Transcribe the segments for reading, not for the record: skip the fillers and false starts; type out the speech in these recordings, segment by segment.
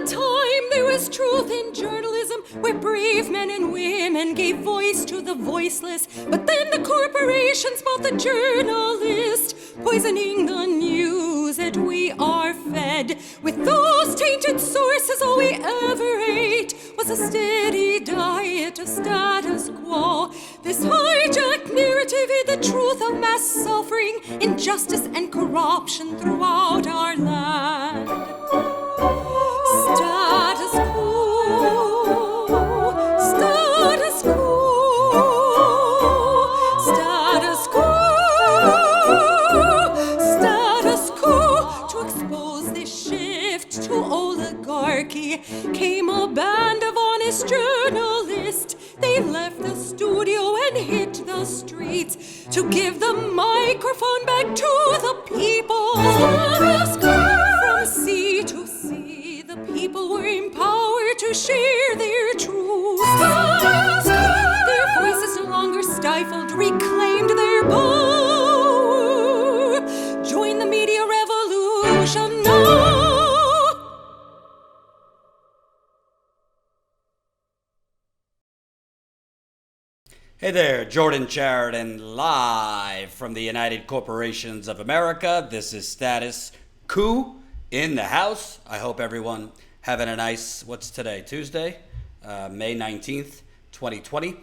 time there was truth in journalism, where brave men and women gave voice to the voiceless. But then the corporations bought the journalist, poisoning the news that we are fed. With those tainted sources, all we ever ate was a steady diet of status quo. This hijacked narrative hid the truth of mass suffering, injustice and corruption throughout our land. Status quo, status quo, status quo, status quo. To expose this shift to oligarchy came a band of honest journalists. They left the studio and hit the streets to give the microphone back to the people. From sea to sea, the people were empowered to share their truth. Their voices no longer stifled, reclaimed their power. Join the media revolution now. Hey there, Jordan Sheridan, live from the United Corporations of America. This is Status Coup in the house. I hope everyone having a nice, what's today, Tuesday, May 19th, 2020.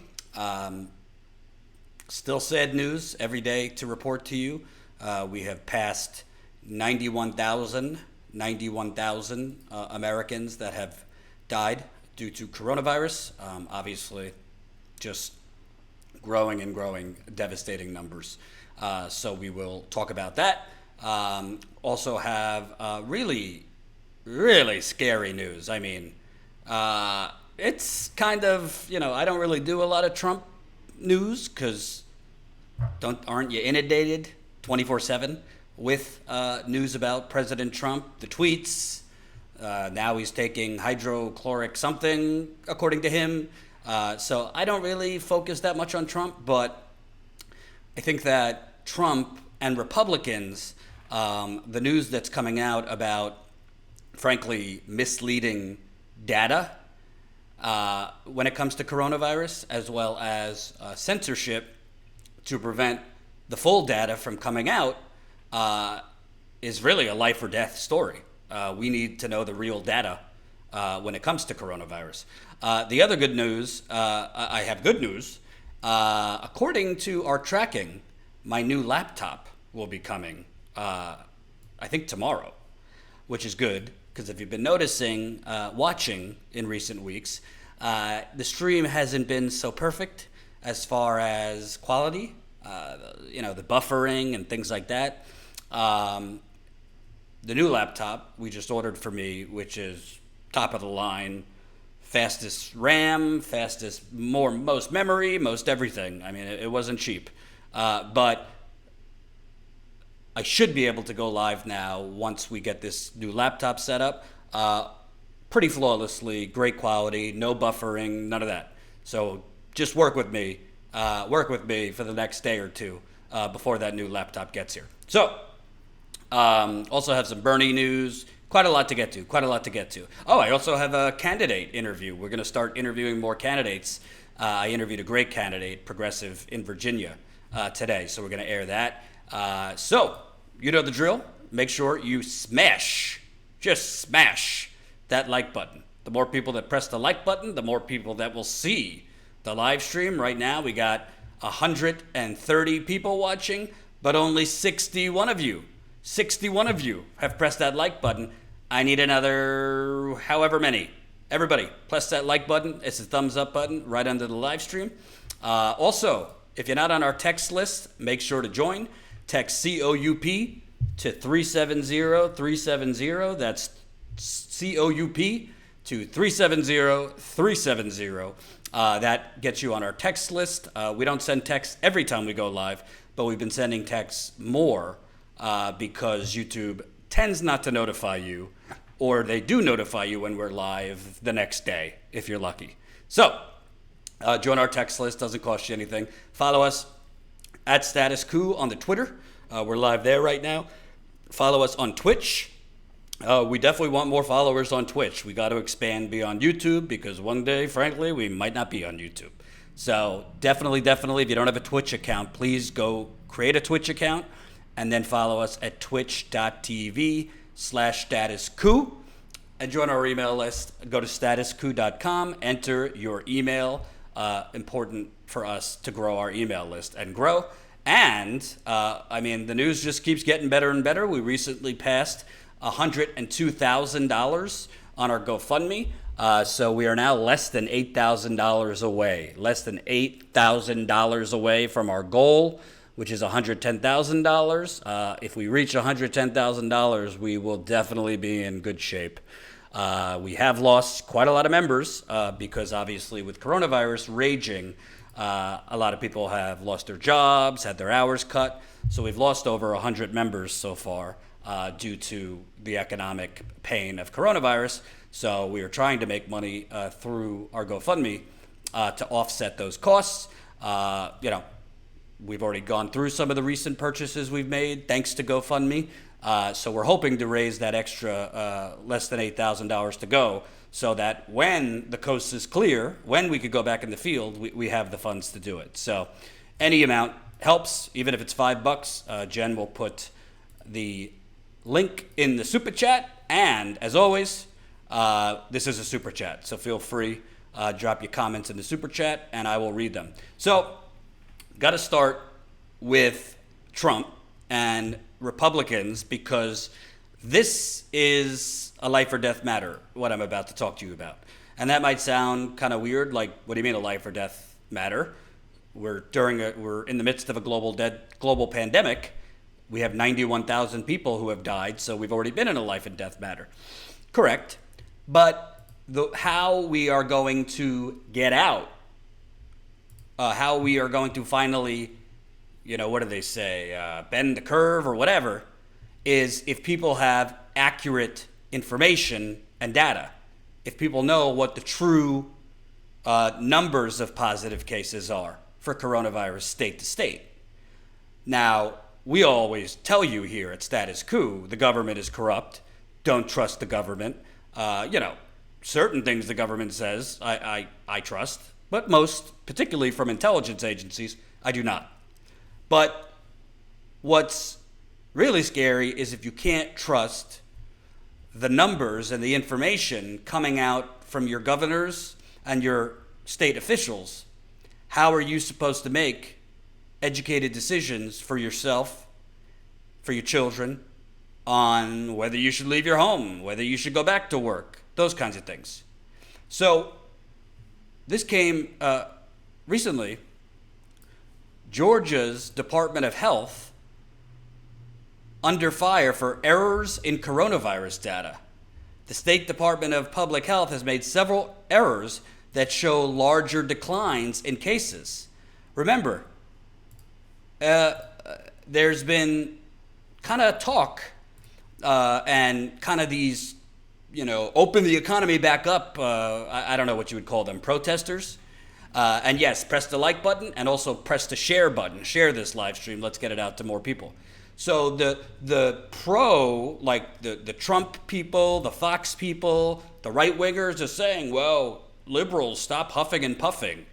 Still sad news every day to report to you. We have passed 91,000 Americans that have died due to coronavirus. Obviously, just growing and growing, devastating numbers. So we will talk about that. Also have really, really scary news. I mean, it's kind of, I don't really do a lot of Trump news because aren't you inundated 24/7 with news about President Trump, the tweets? Now he's taking hydrochloric something, according to him. So I don't really focus that much on Trump, but I think that Trump and Republicans, the news that's coming out about, frankly, misleading data when it comes to coronavirus, as well as censorship to prevent the full data from coming out, is really a life or death story. We need to know the real data when it comes to coronavirus. The other good news, I have good news. According to our tracking, my new laptop will be coming, I think tomorrow, which is good, because if you've been noticing, watching in recent weeks, the stream hasn't been so perfect as far as quality, the buffering and things like that. The new laptop we just ordered for me, which is top of the line, fastest RAM, most memory, most everything. I mean, it wasn't cheap. But I should be able to go live now once we get this new laptop set up. Pretty flawlessly, great quality, no buffering, none of that. So just work with me for the next day or two before that new laptop gets here. So, also have some Bernie news. Quite a lot to get to. Oh, I also have a candidate interview. We're going to start interviewing more candidates. I interviewed a great candidate, progressive, in Virginia today, so we're going to air that. So, you know the drill. Make sure you smash that like button. The more people that press the like button, the more people that will see the live stream. Right now, we got 130 people watching, but only 61 of you have pressed that like button. I need another however many. Everybody, press that like button. It's a thumbs up button right under the live stream. Also, if you're not on our text list, make sure to join. Text COUP to 370-370. That's COUP to 370-370. That gets you on our text list. We don't send texts every time we go live, but we've been sending texts more because YouTube tends not to notify you, or they do notify you when we're live the next day, if you're lucky. So, join our text list, doesn't cost you anything. Follow us at Status Coup on the Twitter. We're live there right now. Follow us on Twitch. We definitely want more followers on Twitch. We got to expand beyond YouTube because one day, frankly, we might not be on YouTube. So definitely, if you don't have a Twitch account, please go create a Twitch account and then follow us at twitch.tv/Status Coup and join our email list. Go to statuscoup.com, enter your email. Important for us to grow our email list and grow. And, the news just keeps getting better and better. We recently passed $102,000 on our GoFundMe. So we are now less than $8,000 away. Less than $8,000 away from our goal, which is $110,000. If we reach $110,000, we will definitely be in good shape. We have lost quite a lot of members because obviously with coronavirus raging, a lot of people have lost their jobs, had their hours cut. So we've lost over 100 members so far due to the economic pain of coronavirus. So we are trying to make money through our GoFundMe to offset those costs. We've already gone through some of the recent purchases we've made thanks to GoFundMe. So we're hoping to raise that extra less than $8,000 to go so that when the coast is clear, when we could go back in the field, we have the funds to do it. So any amount helps, even if it's $5. Jen will put the link in the super chat. And as always, this is a super chat. So feel free, drop your comments in the super chat and I will read them. So got to start with Trump and Republicans because this is a life or death matter, what I'm about to talk to you about. And that might sound kind of weird, like, what do you mean a life or death matter? We're in the midst of a global pandemic. We have 91,000 people who have died, so we've already been in a life and death matter. Correct. But how we are going to get out, how we are going to finally, what do they say, bend the curve or whatever, is if people have accurate information and data. If people know what the true numbers of positive cases are for coronavirus state to state. Now, we always tell you here at Status Coup, the government is corrupt. Don't trust the government. Certain things the government says I trust, but most, particularly from intelligence agencies, I do not. But what's really scary is if you can't trust the numbers and the information coming out from your governors and your state officials, how are you supposed to make educated decisions for yourself, for your children, on whether you should leave your home, whether you should go back to work, those kinds of things. So this came recently. Georgia's Department of Health under fire for errors in coronavirus data. The State Department of Public Health has made several errors that show larger declines in cases. Remember, there's been kind of talk and kind of these, open the economy back up. I don't know what you would call them, protesters. And yes, press the like button and also press the share button. Share this live stream. Let's get it out to more people. So the pro, like the Trump people, the Fox people, the right wingers are saying, well, liberals, stop huffing and puffing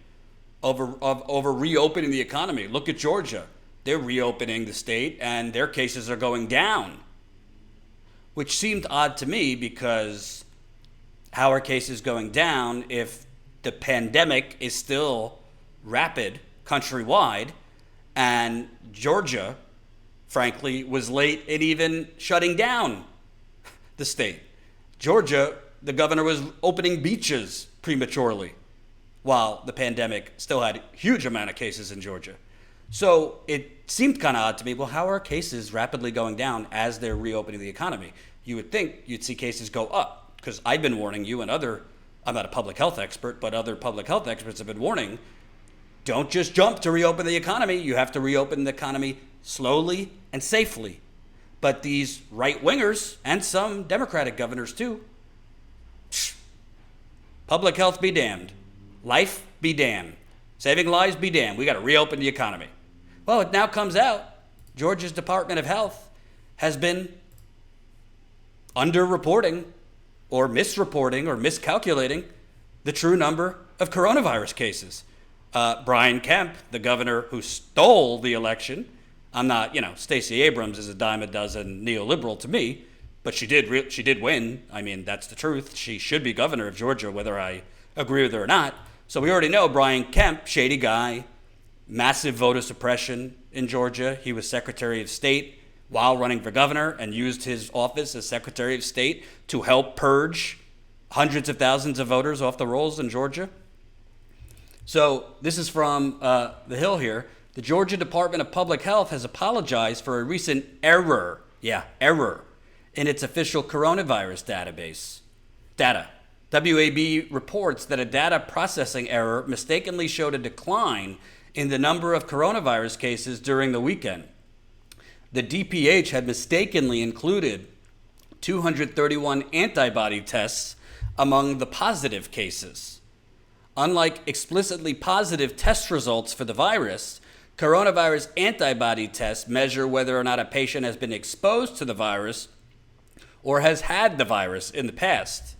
over reopening the economy. Look at Georgia. They're reopening the state and their cases are going down, which seemed odd to me because how are cases going down if the pandemic is still rapid countrywide and Georgia, frankly, was late in even shutting down the state. Georgia, the governor was opening beaches prematurely while the pandemic still had a huge amount of cases in Georgia. So it seemed kind of odd to me, well, how are cases rapidly going down as they're reopening the economy? You would think you'd see cases go up because I've been warning you and I'm not a public health expert, but other public health experts have been warning, don't just jump to reopen the economy. You have to reopen the economy slowly and safely. But these right-wingers, and some Democratic governors too, public health be damned. Life be damned. Saving lives be damned. We got to reopen the economy. Well, it now comes out, Georgia's Department of Health has been underreporting or misreporting or miscalculating the true number of coronavirus cases. Brian Kemp, the governor who stole the election, I'm not, Stacey Abrams is a dime a dozen neoliberal to me, but she did win. I mean, that's the truth. She should be governor of Georgia, whether I agree with her or not. So we already know Brian Kemp, shady guy, massive voter suppression in Georgia. He was Secretary of State while running for governor and used his office as Secretary of State to help purge hundreds of thousands of voters off the rolls in Georgia. So this is from The Hill here. The Georgia Department of Public Health has apologized for a recent error in its official coronavirus data. WAB reports that a data processing error mistakenly showed a decline in the number of coronavirus cases during the weekend. The DPH had mistakenly included 231 antibody tests among the positive cases. Unlike explicitly positive test results for the virus, coronavirus antibody tests measure whether or not a patient has been exposed to the virus or has had the virus in the past.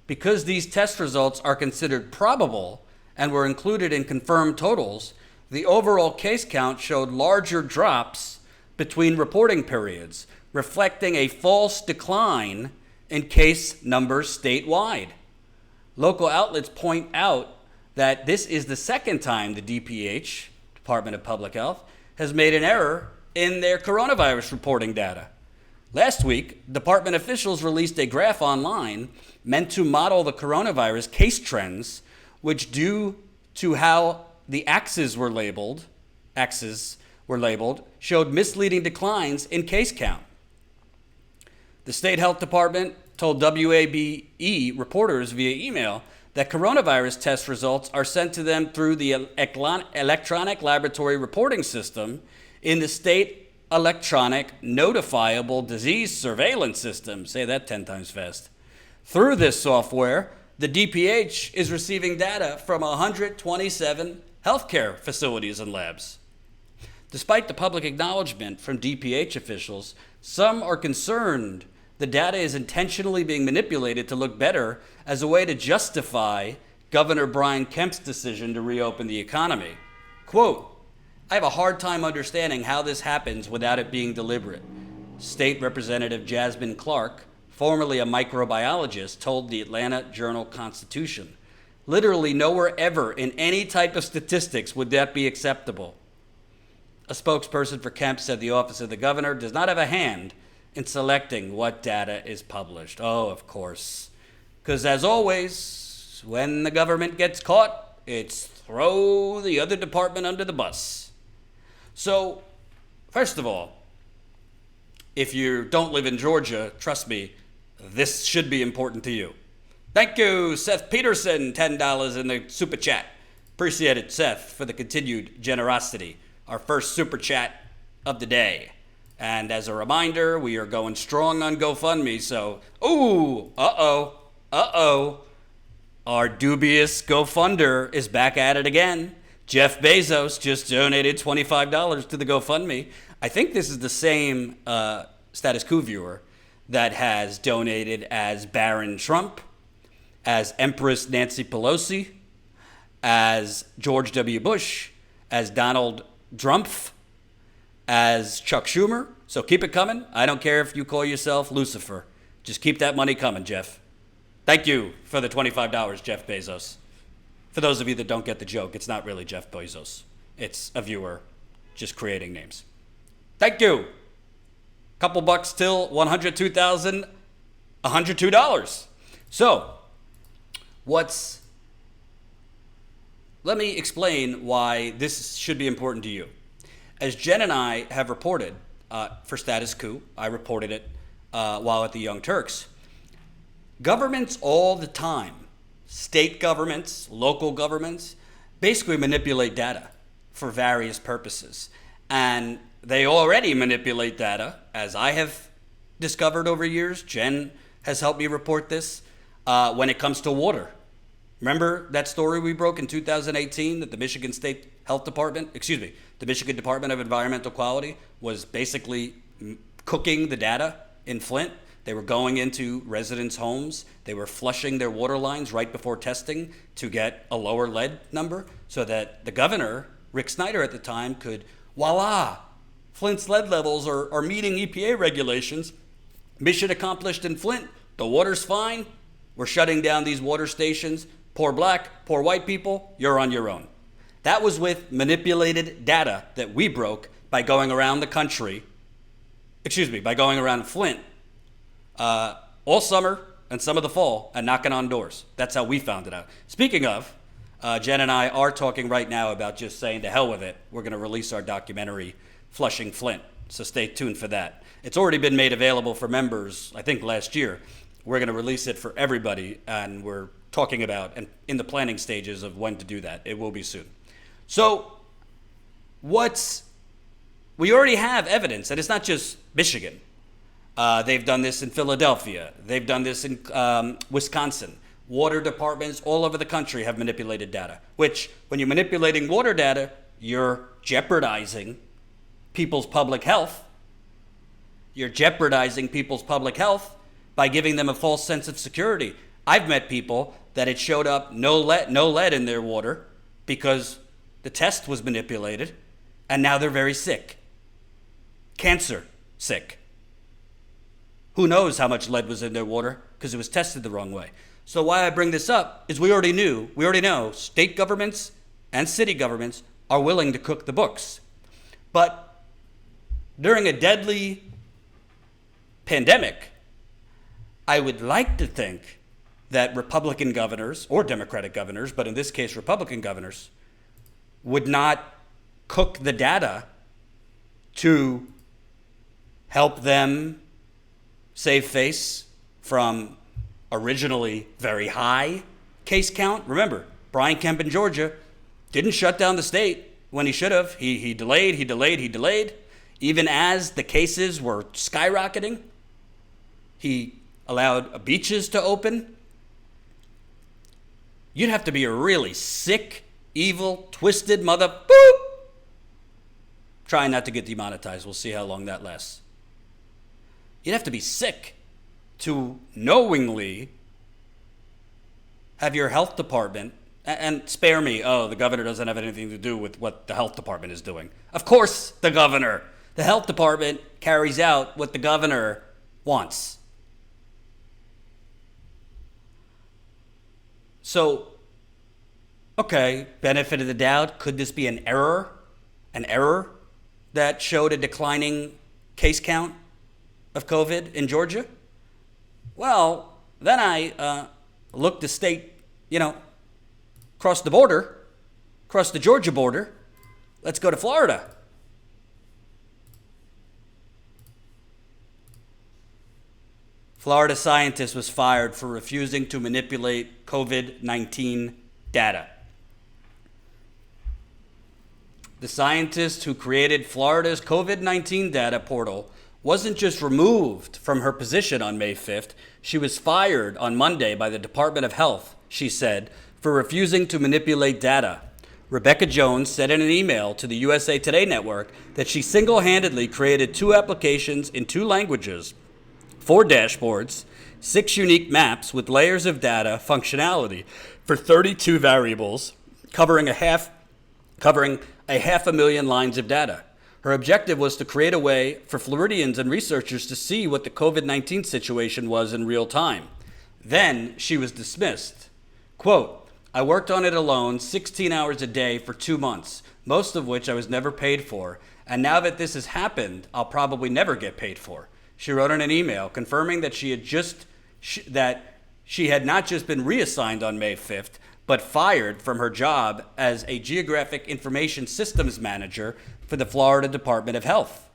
Because these test results are considered probable and were included in confirmed totals, the overall case count showed larger drops between reporting periods, reflecting a false decline in case numbers statewide. Local outlets point out that this is the second time the DPH, Department of Public Health, has made an error in their coronavirus reporting data. Last week, department officials released a graph online meant to model the coronavirus case trends, which, due to how the axes were labeled, showed misleading declines in case count. The state health department told WABE reporters via email that coronavirus test results are sent to them through the electronic laboratory reporting system in the state electronic notifiable disease surveillance system. Say that 10 times fast. Through this software, the DPH is receiving data from 127 healthcare facilities and labs. Despite the public acknowledgement from DPH officials, some are concerned the data is intentionally being manipulated to look better as a way to justify Governor Brian Kemp's decision to reopen the economy. Quote, "I have a hard time understanding how this happens without it being deliberate," State Representative Jasmine Clark, formerly a microbiologist, told the Atlanta Journal-Constitution. "Literally nowhere ever in any type of statistics would that be acceptable." A spokesperson for Kemp said the office of the governor does not have a hand in selecting what data is published. Oh, of course. Because as always, when the government gets caught, it's throw the other department under the bus. So, first of all, if you don't live in Georgia, trust me, this should be important to you. Thank you, Seth Peterson, $10 in the super chat. Appreciate it, Seth, for the continued generosity. Our first super chat of the day. And as a reminder, we are going strong on GoFundMe, so, our dubious GoFunder is back at it again. Jeff Bezos just donated $25 to the GoFundMe. I think this is the same Status Coup viewer that has donated as Baron Trump, as Empress Nancy Pelosi, as George W. Bush, as Donald Drumpf, as Chuck Schumer. So keep it coming. I don't care if you call yourself Lucifer. Just keep that money coming, Jeff. Thank you for the $25, Jeff Bezos. For those of you that don't get the joke, it's not really Jeff Bezos. It's a viewer just creating names. Thank you. Couple bucks till $102,102. So, let me explain why this should be important to you. As Jen and I have reported for Status Coup, I reported it while at the Young Turks, governments all the time, state governments, local governments, basically manipulate data for various purposes. And they already manipulate data, as I have discovered over years. Jen has helped me report this when it comes to water. Remember that story we broke in 2018 that the Michigan Department of Environmental Quality was basically cooking the data in Flint. They were going into residents' homes. They were flushing their water lines right before testing to get a lower lead number so that the governor, Rick Snyder at the time, could, voila, Flint's lead levels are meeting EPA regulations. Mission accomplished in Flint. The water's fine. We're shutting down these water stations. Poor black, poor white people, you're on your own. That was with manipulated data that we broke by going around the country, by going around Flint all summer and some of the fall and knocking on doors. That's how we found it out. Speaking of, Jen and I are talking right now about just saying to hell with it. We're going to release our documentary, Flushing Flint. So stay tuned for that. It's already been made available for members, I think last year. We're going to release it for everybody, and we're talking about and in the planning stages of when to do that. It will be soon. So we already have evidence, and it's not just Michigan. They've done this in Philadelphia. They've done this in Wisconsin. Water departments all over the country have manipulated data, which when you're manipulating water data, you're jeopardizing people's public health. You're jeopardizing people's public health by giving them a false sense of security. I've met people that it showed up no lead in their water because the test was manipulated, and now they're very sick. Cancer sick. Who knows how much lead was in their water because it was tested the wrong way. So why I bring this up is we already know state governments and city governments are willing to cook the books. But during a deadly pandemic, I would like to think that Republican governors, or Democratic governors, but in this case Republican governors, would not cook the data to help them save face from originally very high case count. Remember, Brian Kemp in Georgia didn't shut down the state when he should have. He delayed. Even as the cases were skyrocketing, he allowed beaches to open. You'd have to be a really sick, evil, twisted mother. Boop! Trying not to get demonetized. We'll see how long that lasts. You'd have to be sick to knowingly have your health department, and spare me, the governor doesn't have anything to do with what the health department is doing. Of course, the health department carries out what the governor wants. So, okay, benefit of the doubt, could this be an error that showed a declining case count of COVID in Georgia? Well, then I looked the state, across the border, across the Georgia border. Let's go to Florida. Florida scientist was fired for refusing to manipulate COVID-19 data. The scientist who created Florida's COVID-19 data portal wasn't just removed from her position on May 5th, she was fired on Monday by the Department of Health, she said, for refusing to manipulate data. Rebecca Jones said in an email to the USA Today network that she single-handedly created 2 applications in 2 languages, 4 dashboards, 6 unique maps with layers of data functionality for 32 variables, covering a half a million lines of data. Her objective was to create a way for Floridians and researchers to see what the COVID-19 situation was in real time. Then she was dismissed. Quote, I worked on it alone 16 hours a day for 2 months, most of which I was never paid for. And now that this has happened, I'll probably never get paid for. She wrote in an email confirming that she had not just been reassigned on May 5th, but fired from her job as a Geographic Information Systems Manager for the Florida Department of Health.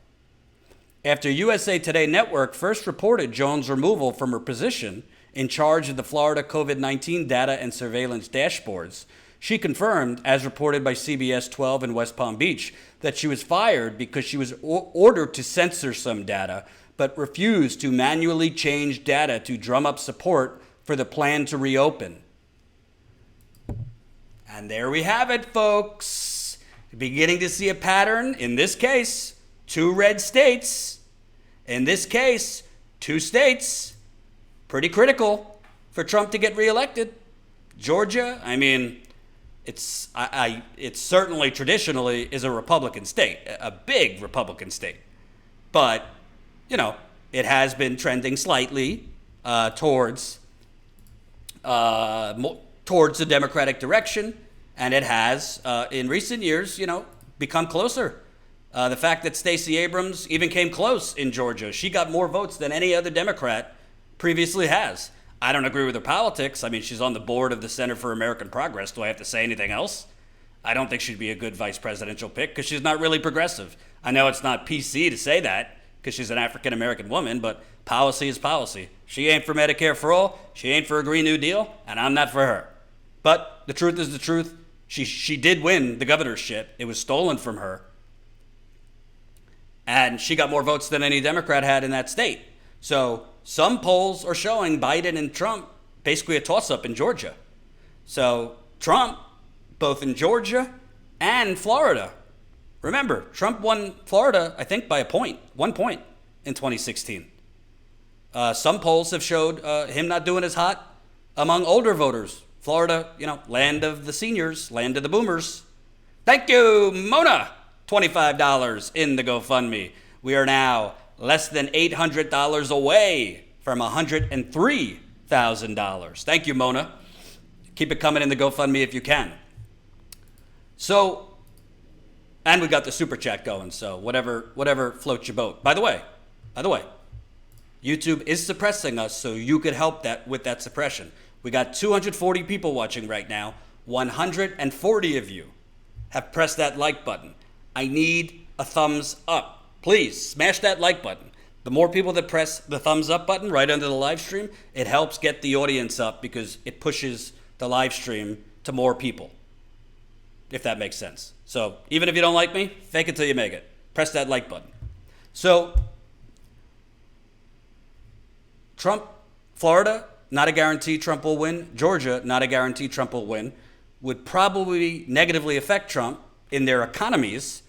After USA Today Network first reported Jones' removal from her position in charge of the Florida COVID-19 data and surveillance dashboards, she confirmed, as reported by CBS 12 in West Palm Beach, that she was fired because she was ordered to censor some data, but refused to manually change data to drum up support for the plan to reopen. And there we have it, folks. Beginning to see a pattern, in this case, 2 red states In this case, 2 states, pretty critical for Trump to get reelected. Georgia, I mean, it certainly traditionally is a Republican state, a big Republican state. But, you know, it has been trending slightly towards the Democratic direction, and it has, in recent years, you know, become closer. The fact that Stacey Abrams even came close in Georgia, she got more votes than any other Democrat previously has. I don't agree with her politics. I mean, she's on the board of the Center for American Progress. Do I have to say anything else? I don't think she'd be a good vice presidential pick because she's not really progressive. I know it's not PC to say that because she's an African-American woman, but policy is policy. She ain't for Medicare for all. She ain't for a Green New Deal, and I'm not for her. But the truth is the truth. She did win the governorship. It was stolen from her. And she got more votes than any Democrat had in that state. So some polls are showing Biden and Trump basically a toss-up in Georgia. So Trump, both in Georgia and Florida. Remember, Trump won Florida, I think, by 1 point in 2016. Some polls have showed him not doing as hot among older voters. Florida, you know, land of the seniors, land of the boomers. Thank you, Mona. $25 in the GoFundMe. We are now less than $800 away from $103,000. Thank you, Mona. Keep it coming in the GoFundMe if you can. So, and we got the super chat going, so whatever floats your boat. By the way, YouTube is suppressing us, so you could help that with that suppression. We got 240 people watching right now. 140 of you have pressed that like button. I need a thumbs up. Please smash that like button. The more people that press the thumbs up button right under the live stream, it helps get the audience up because it pushes the live stream to more people, if that makes sense. So even if you don't like me, fake it till you make it. Press that like button. So Trump, Florida, not a guarantee Trump will win. Georgia, not a guarantee Trump will win. Would probably negatively affect Trump in their economies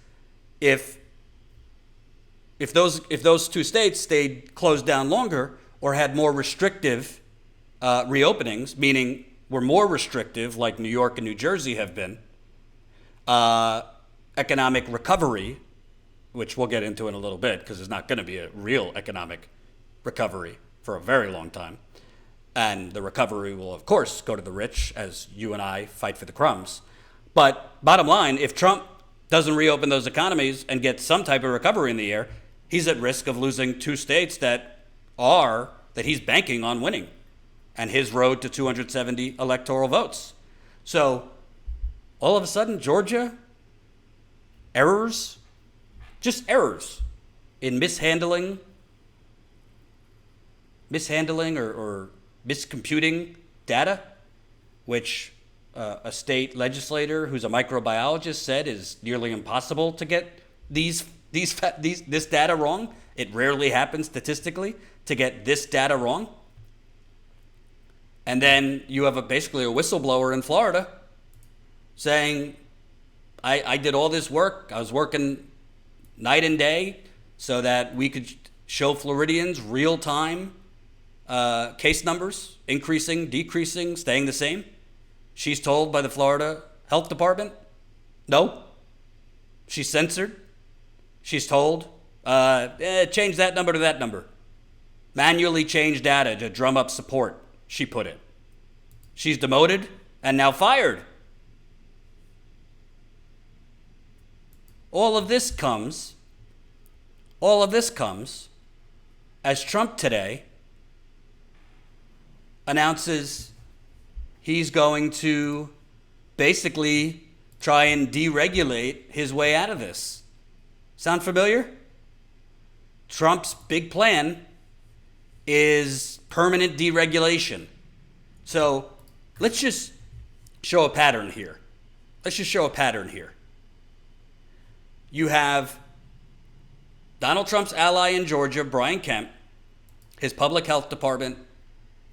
if those 2 states stayed closed down longer or had more restrictive reopenings, meaning were more restrictive like New York and New Jersey have been, economic recovery, which we'll get into in a little bit because there's not going to be a real economic recovery for a very long time. And the recovery will, of course, go to the rich as you and I fight for the crumbs. But bottom line, if Trump doesn't reopen those economies and get some type of recovery in the air, he's at risk of losing 2 states that he's banking on winning and his road to 270 electoral votes. So all of a sudden, Georgia, just errors in mishandling or miscomputing data, which a state legislator who's a microbiologist said is nearly impossible to get this data wrong. It rarely happens statistically to get this data wrong. And then you have basically a whistleblower in Florida saying, I did all this work. I was working night and day so that we could show Floridians real-time case numbers, increasing, decreasing, staying the same. She's told by the Florida Health Department, no. She's censored. She's told, change that number to that number. Manually change data to drum up support, she put it. She's demoted and now fired. All of this comes as Trump today announces he's going to basically try and deregulate his way out of this. Sound familiar? Trump's big plan is permanent deregulation. So let's just show a pattern here. You have Donald Trump's ally in Georgia, Brian Kemp, his public health department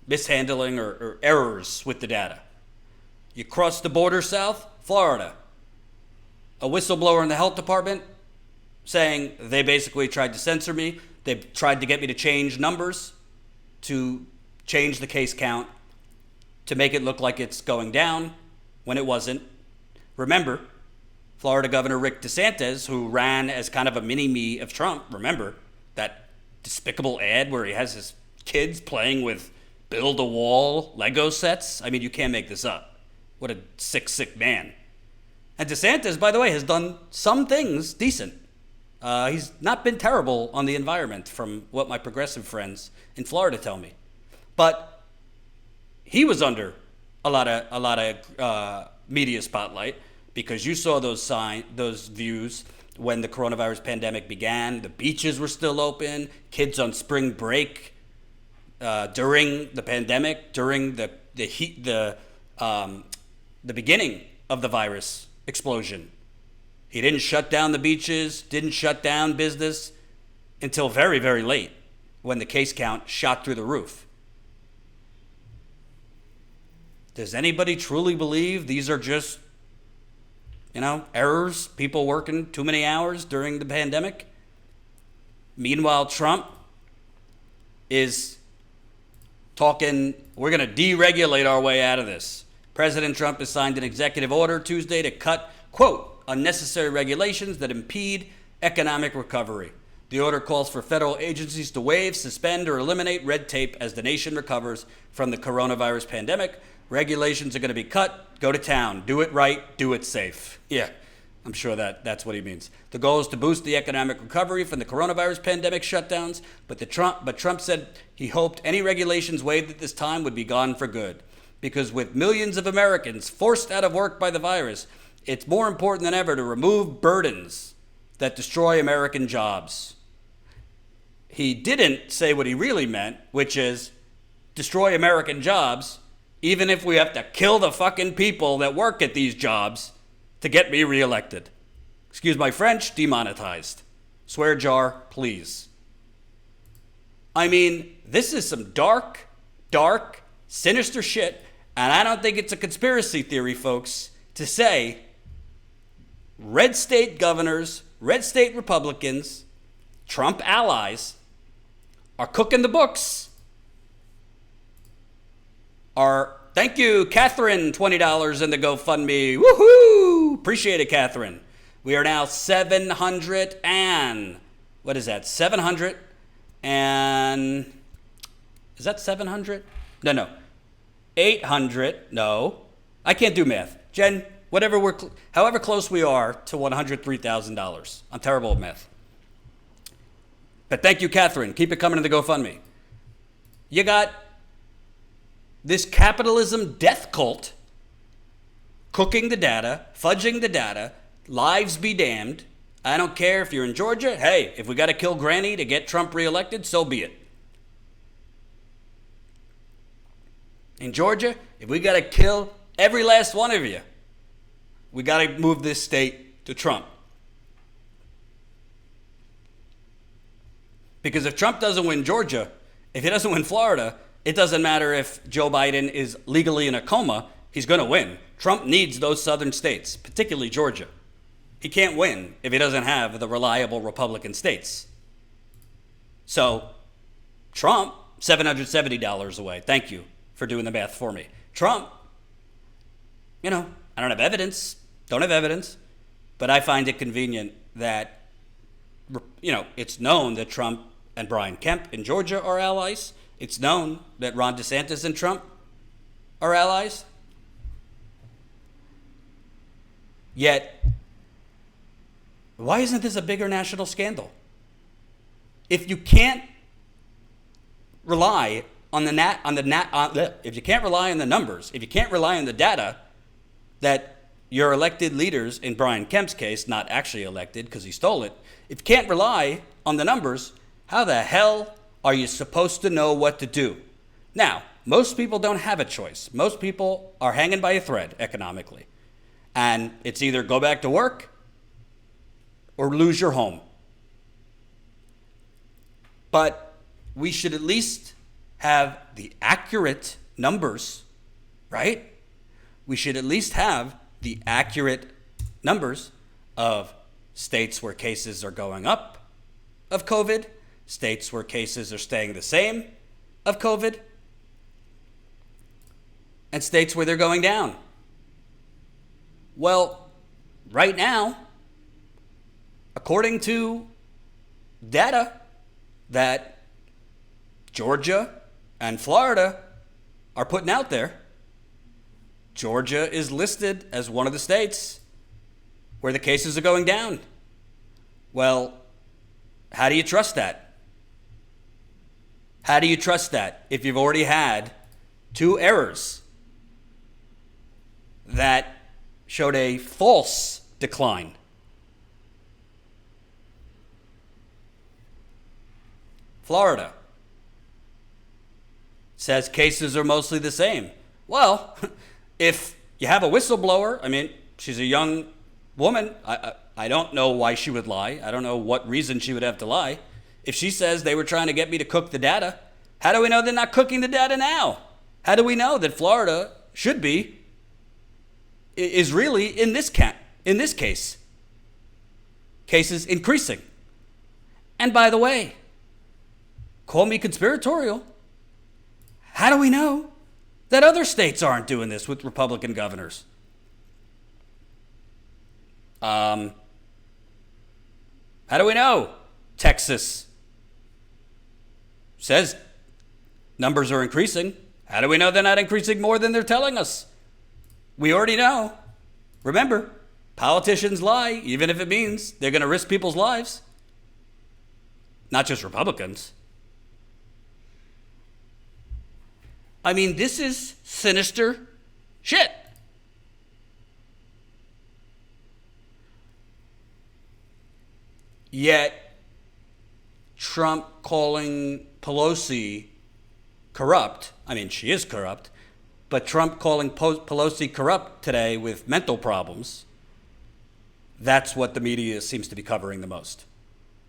mishandling or errors with the data. You cross the border south, Florida, a whistleblower in the health department saying they basically tried to censor me They've tried to get me to change numbers, to change the case count, to make it look like it's going down when it wasn't. Remember, Florida Governor Rick DeSantis, who ran as kind of a mini-me of Trump, remember that despicable ad where he has his kids playing with build-a-wall Lego sets? I mean, you can't make this up. What a sick man. And DeSantis, by the way, has done some things decent. He's not been terrible on the environment, from what my progressive friends in Florida tell me. But he was under a lot of media spotlight because you saw those views when the coronavirus pandemic began. The beaches were still open. Kids on spring break during the pandemic, during the beginning of the virus explosion. He didn't shut down the beaches, didn't shut down business until very, very late when the case count shot through the roof. Does anybody truly believe these are just, errors, people working too many hours during the pandemic? Meanwhile, Trump is talking, we're going to deregulate our way out of this. President Trump has signed an executive order Tuesday to cut, quote, unnecessary regulations that impede economic recovery. The order calls for federal agencies to waive, suspend, or eliminate red tape as the nation recovers from the coronavirus pandemic. Regulations are going to be cut. Go to town. Do it right. Do it safe. Yeah, I'm sure that's what he means. The goal is to boost the economic recovery from the coronavirus pandemic shutdowns, but Trump said he hoped any regulations waived at this time would be gone for good. Because with millions of Americans forced out of work by the virus, it's more important than ever to remove burdens that destroy American jobs. He didn't say what he really meant, which is destroy American jobs, even if we have to kill the fucking people that work at these jobs to get me reelected. Excuse my French, demonetized. Swear jar, please. I mean, this is some dark, sinister shit, and I don't think it's a conspiracy theory, folks, to say red state governors, red state Republicans, Trump allies are cooking the books. Thank you, Catherine, $20 in the GoFundMe. Woohoo! Appreciate it, Catherine. We are now 700 and, what is that? 700 and, is that 700? No. 800, no. I can't do math. Jen, however close we are to $103,000. I'm terrible at math. But thank you, Catherine. Keep it coming to the GoFundMe. You got this capitalism death cult cooking the data, fudging the data, lives be damned. I don't care if you're in Georgia. Hey, if we got to kill Granny to get Trump reelected, so be it. In Georgia, if we got to kill every last one of you, we got to move this state to Trump. Because if Trump doesn't win Georgia, if he doesn't win Florida, it doesn't matter if Joe Biden is legally in a coma, he's going to win. Trump needs those southern states, particularly Georgia. He can't win if he doesn't have the reliable Republican states. So, Trump, $770 away. Thank you for doing the math for me. Trump, I don't have evidence, but I find it convenient that, it's known that Trump and Brian Kemp in Georgia are allies. It's known that Ron DeSantis and Trump are allies. Yet, why isn't this a bigger national scandal? If you can't rely on if you can't rely on the numbers, if you can't rely on the data that your elected leaders, in Brian Kemp's case, not actually elected because he stole it, if you can't rely on the numbers, how the hell are you supposed to know what to do? Now, most people don't have a choice. Most people are hanging by a thread economically. And it's either go back to work or lose your home. But we should at least have the accurate numbers, right? We should at least have the accurate numbers of states where cases are going up of COVID, states where cases are staying the same of COVID, and states where they're going down. Well, right now, according to data that Georgia and Florida are putting out there, Georgia is listed as one of the states where the cases are going down. Well, how do you trust that? How do you trust that if you've already had two errors that showed a false decline? Florida says cases are mostly the same. Well, if you have a whistleblower, I mean, she's a young woman. I don't know why she would lie. I don't know what reason she would have to lie. If she says they were trying to get me to cook the data, how do we know they're not cooking the data now? How do we know that Florida should be, is really in this case, cases increasing? And by the way, call me conspiratorial, how do we know that other states aren't doing this with Republican governors? How do we know Texas says numbers are increasing? How do we know they're not increasing more than they're telling us? We already know. Remember, politicians lie, even if it means they're going to risk people's lives. Not just Republicans. I mean, this is sinister shit. Yet, Trump calling Pelosi corrupt, I mean, she is corrupt, but Trump calling Pelosi corrupt today with mental problems, that's what the media seems to be covering the most.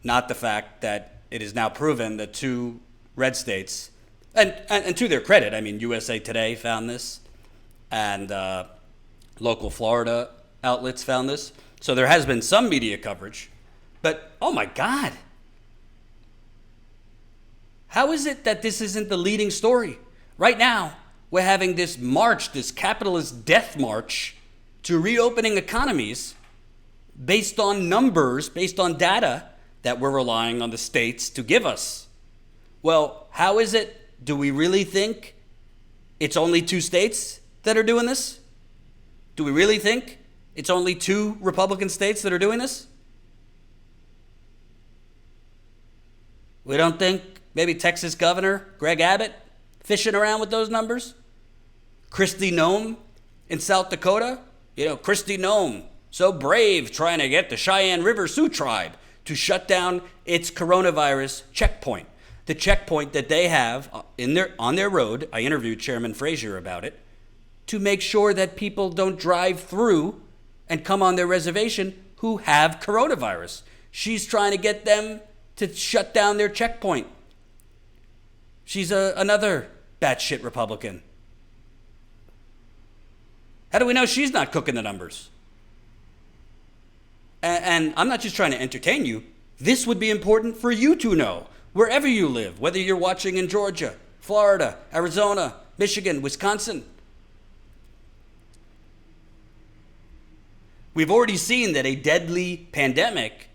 Not the fact that it is now proven that two red states, and to their credit, I mean, USA Today found this, and local Florida outlets found this. So there has been some media coverage. But, oh my God, how is it that this isn't the leading story? Right now, we're having this march, this capitalist death march to reopening economies based on numbers, based on data that we're relying on the states to give us. Well, how is it? Do we really think it's only two states that are doing this? Do we really think it's only two Republican states that are doing this? We don't think maybe Texas Governor Greg Abbott fishing around with those numbers? Kristi Noem in South Dakota? You know, Kristi Noem, so brave trying to get the Cheyenne River Sioux tribe to shut down its coronavirus checkpoint. The checkpoint that they have on their road, I interviewed Chairman Frazier about it, to make sure that people don't drive through and come on their reservation who have coronavirus. She's trying to get them to shut down their checkpoint. She's another batshit Republican. How do we know she's not cooking the numbers? And I'm not just trying to entertain you. This would be important for you to know, wherever you live, whether you're watching in Georgia, Florida, Arizona, Michigan, Wisconsin. We've already seen that a deadly pandemic,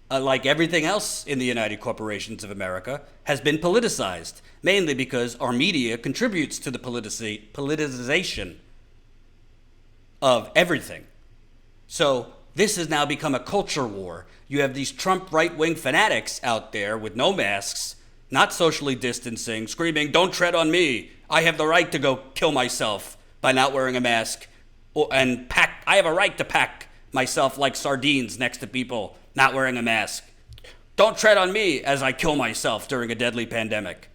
like everything else in the United Corporations of America, has been politicized, mainly because our media contributes to the politicization of everything. So this has now become a culture war. You have these Trump right-wing fanatics out there with no masks, not socially distancing, screaming, "Don't tread on me. I have the right to go kill myself by not wearing a mask. I have a right to pack myself like sardines next to people not wearing a mask. Don't tread on me as I kill myself during a deadly pandemic."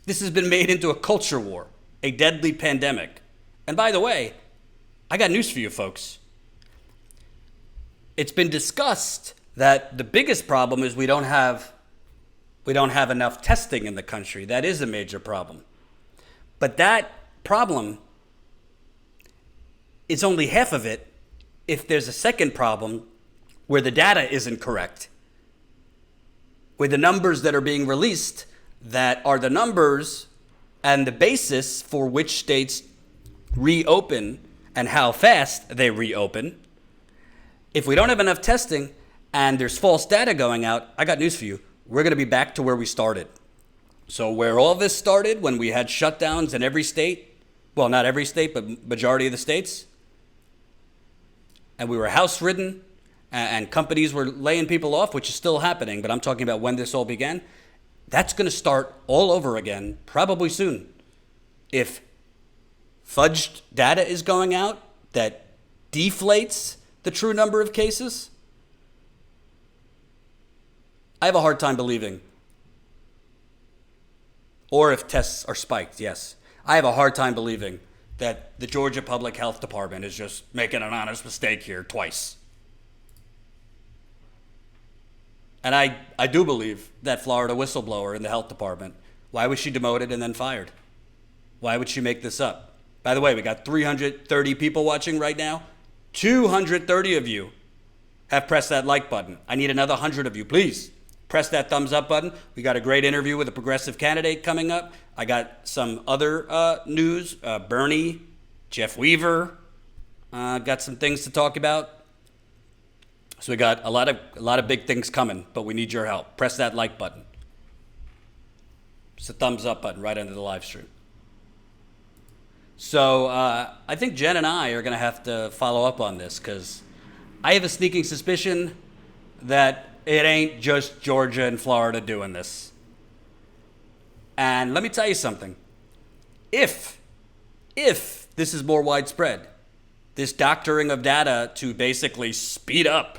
This has been made into a culture war, a deadly pandemic. And by the way, I got news for you folks. It's been discussed that the biggest problem is we don't have enough testing in the country. That is a major problem. But that problem is only half of it if there's a second problem where the data isn't correct, where the numbers that are being released that are the numbers and the basis for which states reopen and how fast they reopen. If we don't have enough testing and there's false data going out, I got news for you. We're going to be back to where we started. So where all this started, when we had shutdowns in every state, well, not every state, but majority of the states, and we were house-ridden, and companies were laying people off, which is still happening, but I'm talking about when this all began. That's going to start all over again, probably soon. If fudged data is going out that deflates the true number of cases, I have a hard time believing. Or if tests are spiked, yes. I have a hard time believing that the Georgia Public Health Department is just making an honest mistake here twice. And I do believe that Florida whistleblower in the health department, why was she demoted and then fired? Why would she make this up? By the way, we got 330 people watching right now. 230 of you have pressed that like button. I need another 100 of you. Please press that thumbs up button. We got a great interview with a progressive candidate coming up. I got some other news. Bernie, Jeff Weaver, got some things to talk about. So we got a lot of big things coming, but we need your help. Press that like button. It's a thumbs up button right under the live stream. So I think Jen and I are going to have to follow up on this because I have a sneaking suspicion that it ain't just Georgia and Florida doing this. And let me tell you something. If this is more widespread, this doctoring of data to basically speed up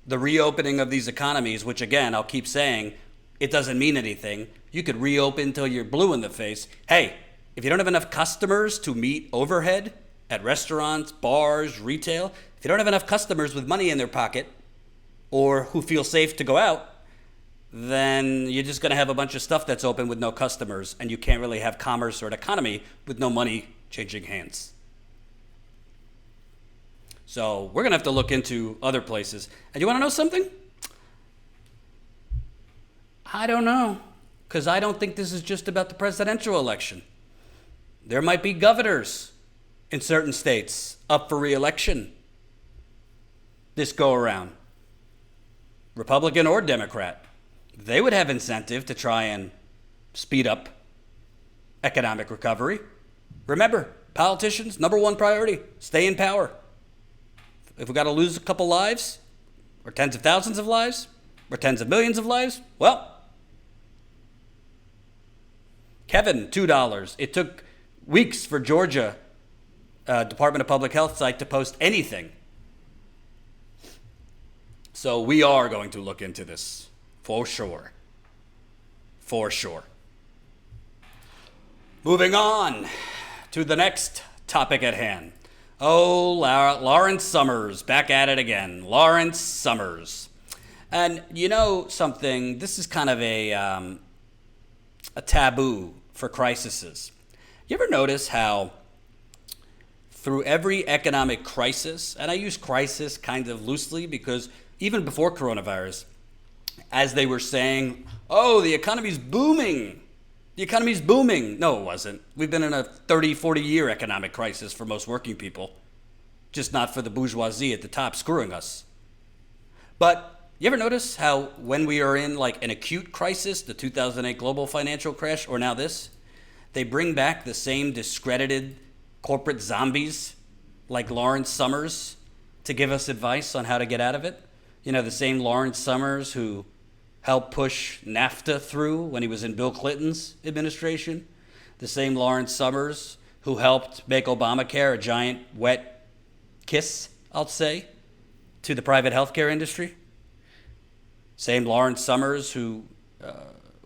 the reopening of these economies, which again, I'll keep saying, it doesn't mean anything. You could reopen until you're blue in the face. Hey, if you don't have enough customers to meet overhead at restaurants, bars, retail, if you don't have enough customers with money in their pocket or who feel safe to go out, then you're just going to have a bunch of stuff that's open with no customers, and you can't really have commerce or an economy with no money changing hands. So we're going to have to look into other places. And you want to know something? I don't know, because I don't think this is just about the presidential election. There might be governors in certain states up for re-election this go around, Republican or Democrat. They would have incentive to try and speed up economic recovery. Remember, politicians, number one priority, stay in power. If we got to lose a couple lives, or tens of thousands of lives, or tens of millions of lives, well, Kevin, $2. It took weeks for Georgia Department of Public Health site to post anything. So we are going to look into this, for sure. For sure. Moving on to the next topic at hand. Oh, Lawrence Summers, back at it again. Lawrence Summers. And you know something, this is kind of a taboo for crises. You ever notice how through every economic crisis, and I use crisis kind of loosely because even before coronavirus, as they were saying, oh, the economy's booming. The economy's booming. No, it wasn't. We've been in a 30, 40-year economic crisis for most working people, just not for the bourgeoisie at the top screwing us. But you ever notice how when we are in like an acute crisis, the 2008 global financial crash, or now this, they bring back the same discredited corporate zombies like Lawrence Summers to give us advice on how to get out of it? You know, the same Lawrence Summers who helped push NAFTA through when he was in Bill Clinton's administration. The same Lawrence Summers who helped make Obamacare a giant wet kiss, I'll say, to the private healthcare industry. Same Lawrence Summers who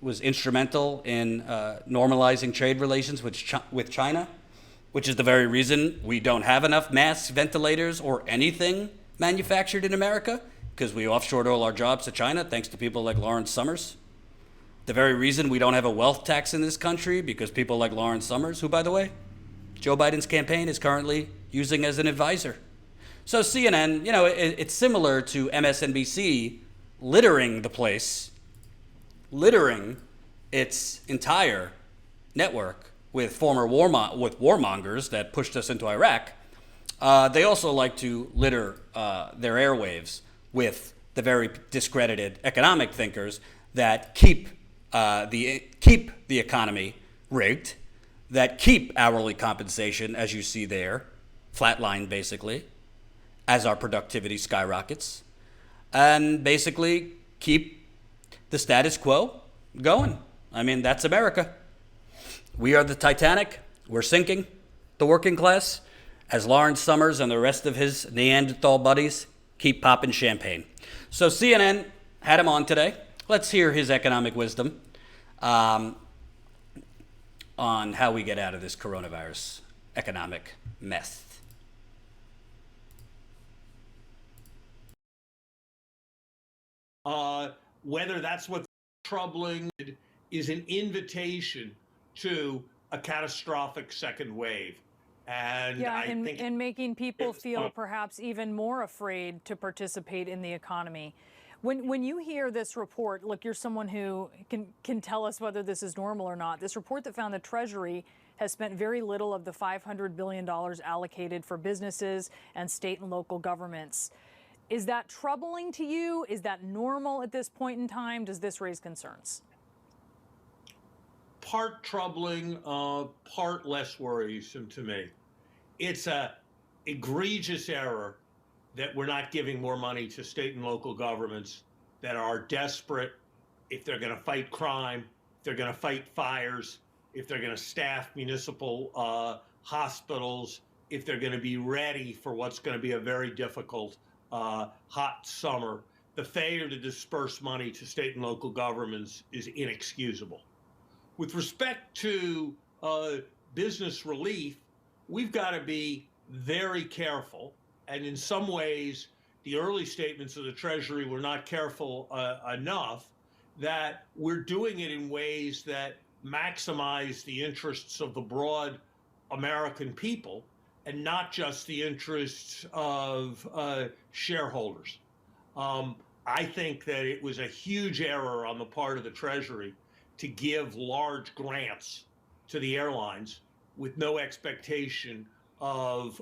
was instrumental in normalizing trade relations with China, which is the very reason we don't have enough masks, ventilators, or anything manufactured in America, because we offshored all our jobs to China thanks to people like Lawrence Summers. The very reason we don't have a wealth tax in this country, because people like Lawrence Summers, who, by the way, Joe Biden's campaign is currently using as an advisor. So CNN, it's similar to MSNBC littering the place, littering its entire network with former warmongers that pushed us into Iraq. They also like to litter their airwaves with the very discredited economic thinkers that keep the economy rigged, that keep hourly compensation, as you see there, flatline basically, as our productivity skyrockets, and basically keep the status quo going. I mean, that's America. We are the Titanic. We're sinking, the working class, as Lawrence Summers and the rest of his Neanderthal buddies keep popping champagne. So CNN had him on today. Let's hear his economic wisdom on how we get out of this coronavirus economic mess. Whether that's what's troubling is an invitation to a catastrophic second wave. And and making people feel perhaps even more afraid to participate in the economy. When you hear this report, look, you're someone who can tell us whether this is normal or not. This report that found the Treasury has spent very little of the $500 billion allocated for businesses and state and local governments. Is that troubling to you? Is that normal at this point in time? Does this raise concerns? Part troubling, part less worrisome to me. It's an egregious error that we're not giving more money to state and local governments that are desperate if they're going to fight crime, if they're going to fight fires, if they're going to staff municipal hospitals, if they're going to be ready for what's going to be a very difficult hot summer. The failure to disperse money to state and local governments is inexcusable. With respect to business relief, we've got to be very careful. And in some ways, the early statements of the Treasury were not careful enough, that we're doing it in ways that maximize the interests of the broad American people and not just the interests of shareholders. I think that it was a huge error on the part of the Treasury to give large grants to the airlines with no expectation of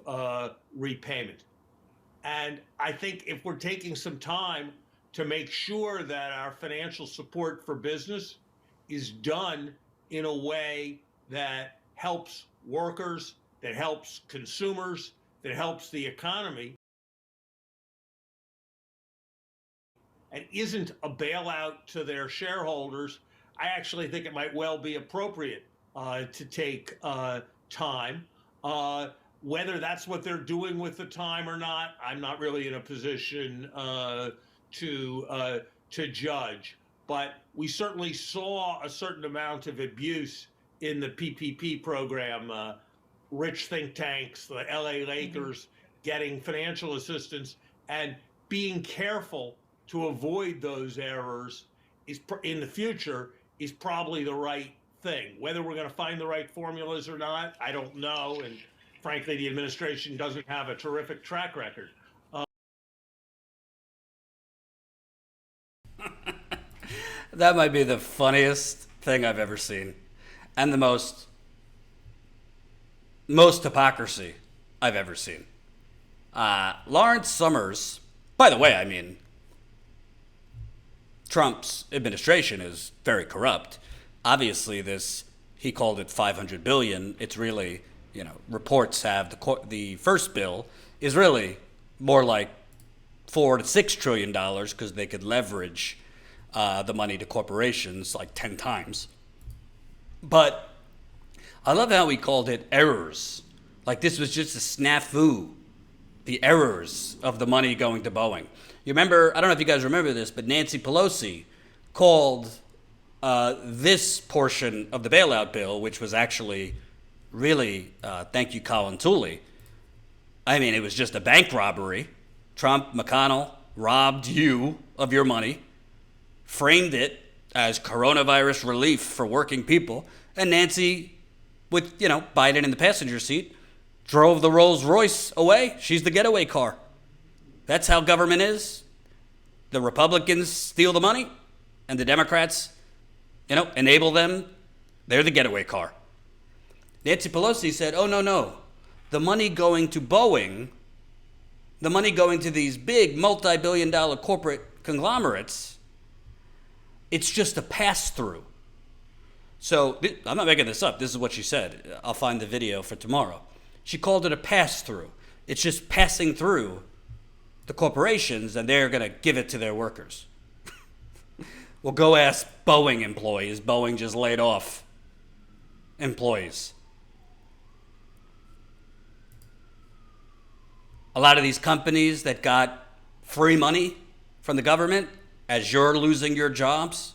repayment. And I think if we're taking some time to make sure that our financial support for business is done in a way that helps workers, that helps consumers, that helps the economy, and isn't a bailout to their shareholders, I actually think it might well be appropriate to take time. Whether that's what they're doing with the time or not, I'm not really in a position to judge. But we certainly saw a certain amount of abuse in the PPP program. Rich think tanks, the LA Lakers getting financial assistance, and being careful to avoid those errors is in the future is probably the right thing. Whether we're going to find the right formulas or not, I don't know. And frankly, the administration doesn't have a terrific track record. That might be the funniest thing I've ever seen, and the most hypocrisy I've ever seen. Lawrence Summers, by the way, I mean, Trump's administration is very corrupt. Obviously, he called it $500 billion. It's really, reports have the first bill is really more like $4 to $6 trillion because they could leverage the money to corporations like 10 times. But I love how he called it errors. Like this was just a snafu. The errors of the money going to Boeing. You remember, I don't know if you guys remember this, but Nancy Pelosi called this portion of the bailout bill, which was actually really, thank you, Colin Tooley. I mean, it was just a bank robbery. Trump, McConnell robbed you of your money, framed it as coronavirus relief for working people, and Nancy, with Biden in the passenger seat, drove the Rolls Royce away. She's the getaway car. That's how government is. The Republicans steal the money, and the Democrats, enable them. They're the getaway car. Nancy Pelosi said, oh, no. The money going to Boeing, the money going to these big multi-billion-dollar corporate conglomerates, it's just a pass-through. So I'm not making this up. This is what she said. I'll find the video for tomorrow. She called it a pass-through. It's just passing through the corporations, and they're going to give it to their workers. Well, go ask Boeing employees. Boeing just laid off employees. A lot of these companies that got free money from the government, as you're losing your jobs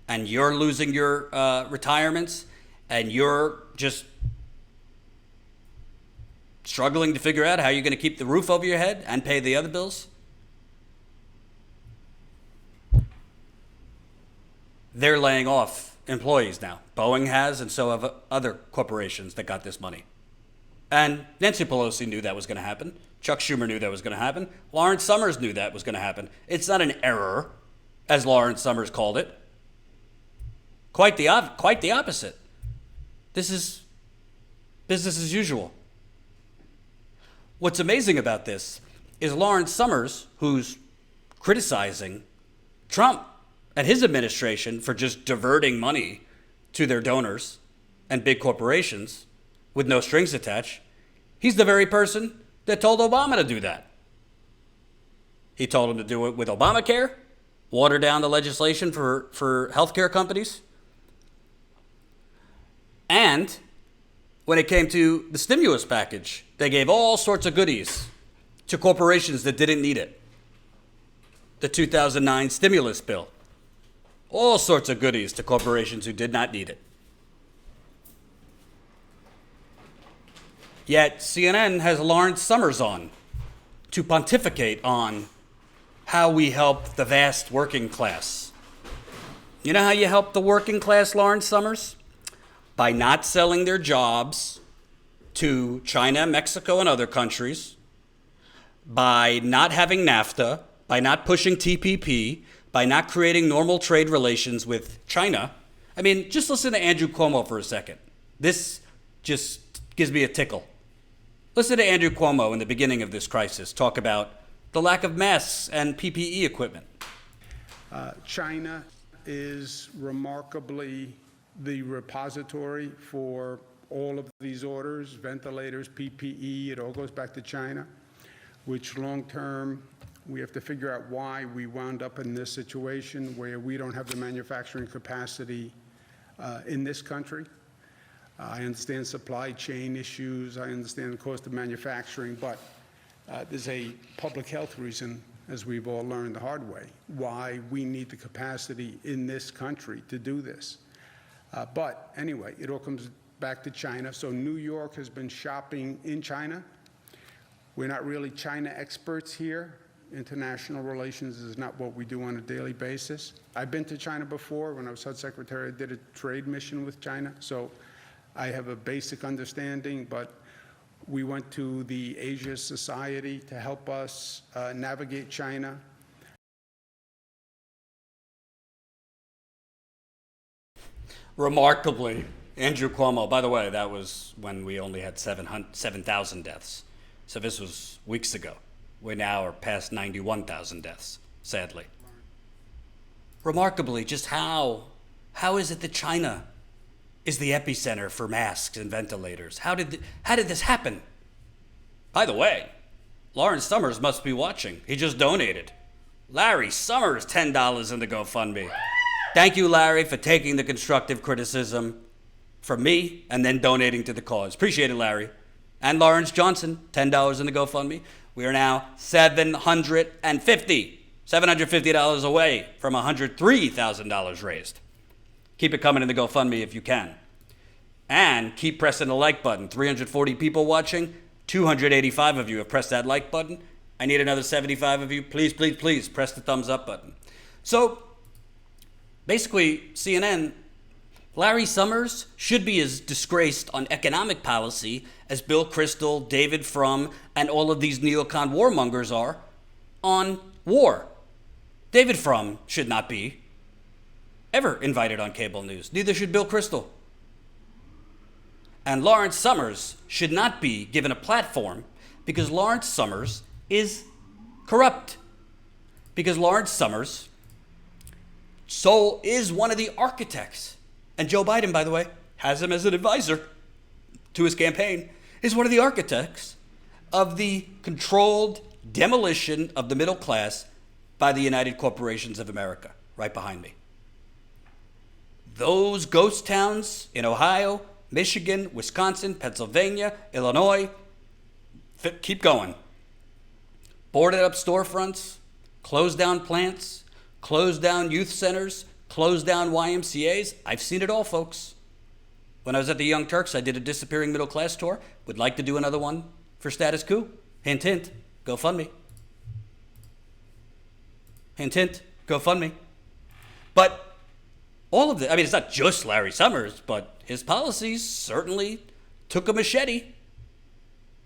and you're losing your retirements and you're just struggling to figure out how you're going to keep the roof over your head and pay the other bills, they're laying off employees now. Boeing has, and so have other corporations that got this money. And Nancy Pelosi knew that was going to happen. Chuck Schumer knew that was going to happen. Lawrence Summers knew that was going to happen. It's not an error, as Lawrence Summers called it. Quite the opposite. This is business as usual. What's amazing about this is Lawrence Summers, who's criticizing Trump and his administration for just diverting money to their donors and big corporations with no strings attached, he's the very person that told Obama to do that. He told him to do it with Obamacare, water down the legislation for healthcare companies. And when it came to the stimulus package, they gave all sorts of goodies to corporations that didn't need it. The 2009 stimulus bill. All sorts of goodies to corporations who did not need it. Yet CNN has Lawrence Summers on to pontificate on how we help the vast working class. You know how you help the working class, Lawrence Summers? By not selling their jobs to China, Mexico, and other countries, by not having NAFTA, by not pushing TPP, by not creating normal trade relations with China. I mean, just listen to Andrew Cuomo for a second. This just gives me a tickle. Listen to Andrew Cuomo in the beginning of this crisis talk about the lack of masks and PPE equipment. China is remarkably the repository for all of these orders, ventilators, PPE, it all goes back to China, which long term, we have to figure out why we wound up in this situation where we don't have the manufacturing capacity in this country. I understand supply chain issues, I understand the cost of manufacturing, but there's a public health reason, as we've all learned the hard way, why we need the capacity in this country to do this. But anyway, it all comes back to China. So New York has been shopping in China. We're not really China experts here. International relations is not what we do on a daily basis. I've been to China before. When I was HUD Secretary, I did a trade mission with China. So I have a basic understanding, but we went to the Asia Society to help us navigate China. Remarkably, Andrew Cuomo, by the way, that was when we only had 7,000 deaths. So this was weeks ago. We now are past 91,000 deaths, sadly. Remarkably, just how is it that China is the epicenter for masks and ventilators? How did this happen? By the way, Lawrence Summers must be watching. He just donated. Larry Summers, $10 in the GoFundMe. Thank you, Larry, for taking the constructive criticism from me and then donating to the cause. Appreciate it, Larry. And Lawrence Johnson, $10 in the GoFundMe. We are now $750 away from $103,000 raised. Keep it coming in the GoFundMe if you can. And keep pressing the like button. 340 people watching. 285 of you have pressed that like button. I need another 75 of you. Please, please, please press the thumbs up button. So basically, CNN, Larry Summers should be as disgraced on economic policy as Bill Kristol, David Frum, and all of these neocon warmongers are on war. David Frum should not be ever invited on cable news. Neither should Bill Kristol. And Lawrence Summers should not be given a platform because Lawrence Summers is corrupt. Because Lawrence Summers is one of the architects. And Joe Biden, by the way, has him as an advisor to his campaign, is one of the architects of the controlled demolition of the middle class by the United Corporations of America, right behind me. Those ghost towns in Ohio, Michigan, Wisconsin, Pennsylvania, Illinois, keep going. Boarded up storefronts, closed down plants, closed down youth centers, closed down YMCAs. I've seen it all, folks. When I was at the Young Turks, I did a disappearing middle class tour. Would like to do another one for Status Coup. Hint, hint, GoFundMe. Hint, hint, GoFundMe. But all of it's not just Larry Summers, but his policies certainly took a machete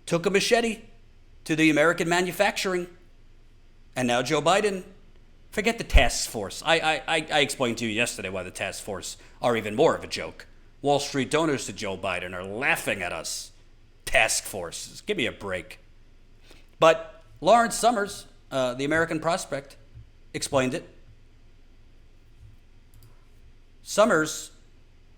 to the American manufacturing. And now Joe Biden, forget the task force. I explained to you yesterday why the task force are even more of a joke. Wall Street donors to Joe Biden are laughing at us. Task forces, give me a break. But Lawrence Summers, the American prospect, explained it. Summers,